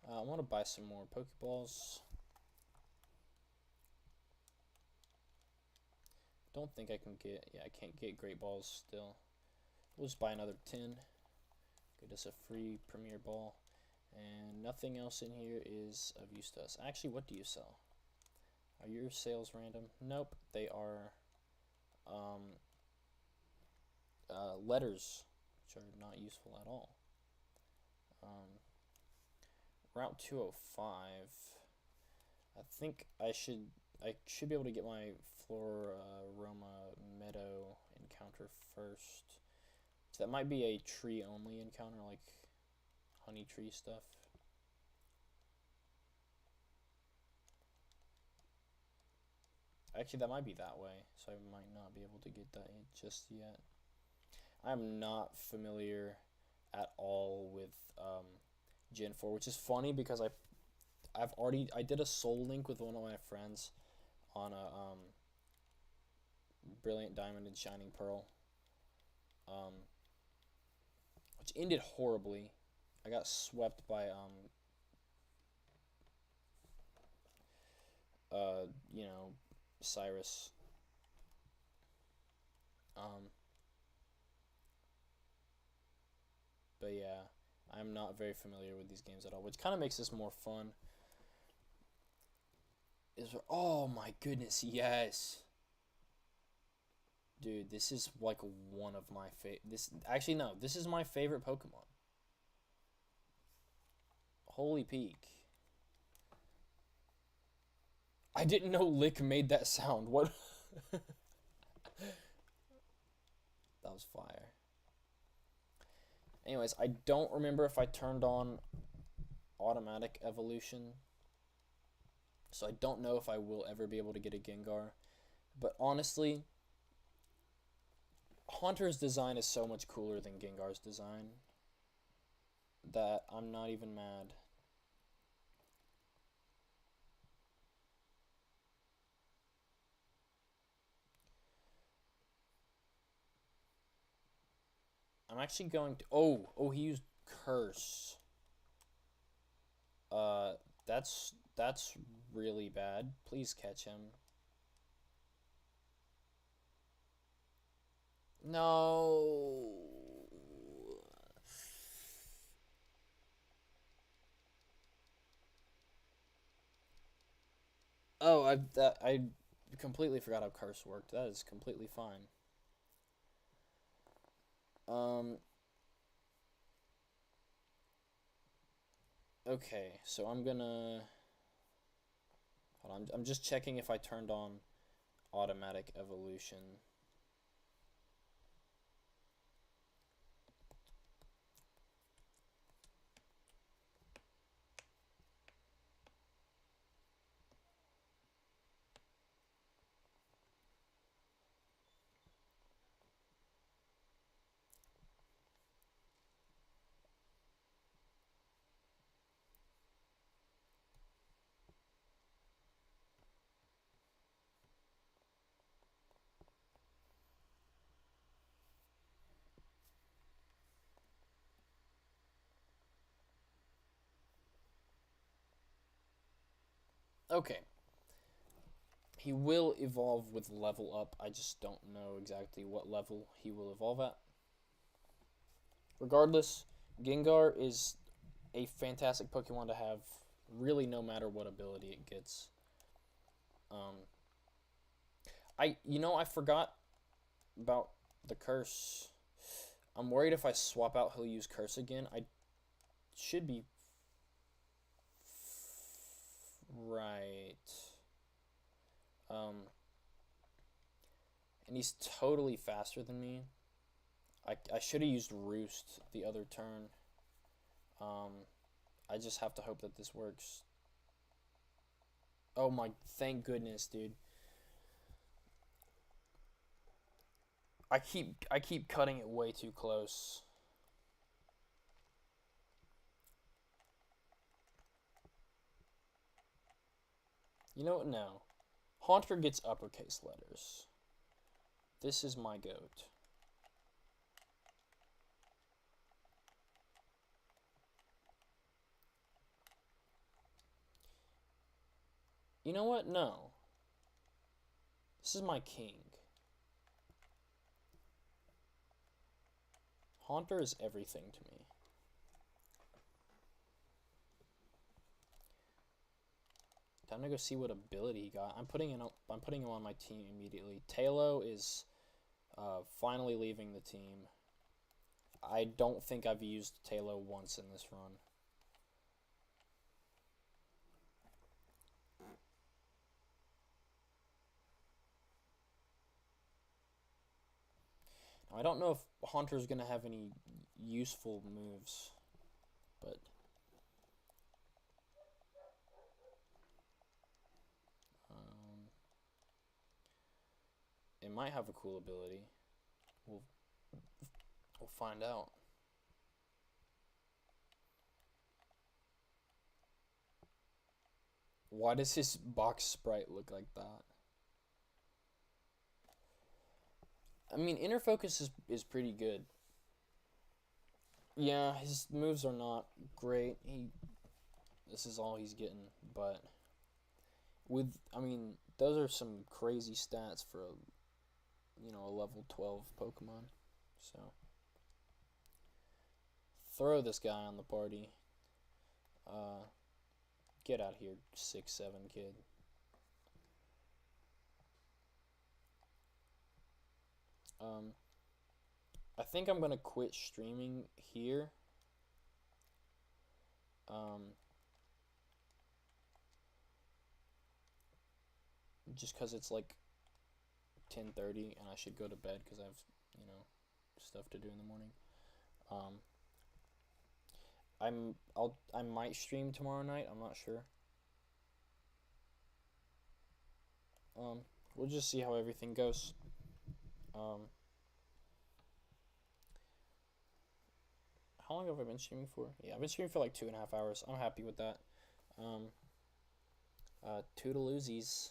I want to buy some more Pokeballs. Don't think I can get, yeah, I can't get Great Balls still. We'll just buy another 10. Get us a free Premier Ball. And nothing else in here is of use to us. Actually, what do you sell? Are your sales random? Nope, they are letters, which are not useful at all. Route 205. I think I should be able to get my Floroma Meadow encounter first. So that might be a tree only encounter, like honey tree stuff. Actually, that might be that way, so I might not be able to get that just yet. I'm not familiar at all with Gen 4, which is funny because I did a soul link with one of my friends on a Brilliant Diamond and Shining Pearl, which ended horribly. I got swept by you know, Cyrus. But yeah, I'm not very familiar with these games at all, which kind of makes this more fun. Oh my goodness, yes. Dude, this is like one of my actually no, this is my favorite Pokemon. Holy peak. I didn't know Lick made that sound. What? That was fire. Anyways, I don't remember if I turned on automatic evolution, so I don't know if I will ever be able to get a Gengar. But honestly, Haunter's design is so much cooler than Gengar's design that I'm not even mad. I'm actually going to... Oh, he used Curse. That's really bad. Please catch him. No. Oh, I completely forgot how Curse worked. That is completely fine. Okay, so I'm gonna... Hold on, I'm just checking if I turned on automatic evolution. Okay. He will evolve with level up. I just don't know exactly what level he will evolve at. Regardless, Gengar is a fantastic Pokemon to have, really no matter what ability it gets. I forgot about the Curse. I'm worried if I swap out, he'll use Curse again. I should be right. And he's totally faster than me. I should have used Roost the other turn. I just have to hope that this works. Oh my, thank goodness, dude. I keep cutting it way too close. You know what? No. Haunter gets uppercase letters. This is my goat. You know what? No. This is my king. Haunter is everything to me. Time to go see what ability he got. I'm putting him on my team immediately. Talo is finally leaving the team. I don't think I've used Talo once in this run. Now, I don't know if Haunter's gonna have any useful moves, but it might have a cool ability. We'll find out. Why does his box sprite look like that? I mean, inner focus is pretty good. Yeah, his moves are not great. This is all he's getting, but those are some crazy stats for a level 12 Pokemon. So throw this guy on the party. Get out here, 6'7" kid. I think I'm gonna quit streaming here. Just because it's like 10:30 and I should go to bed because I have stuff to do in the morning. I might stream tomorrow night. I'm not sure. We'll just see how everything goes. How long have I been streaming for? Yeah, I've been streaming for like 2.5 hours. I'm happy with that. Toodaloozies.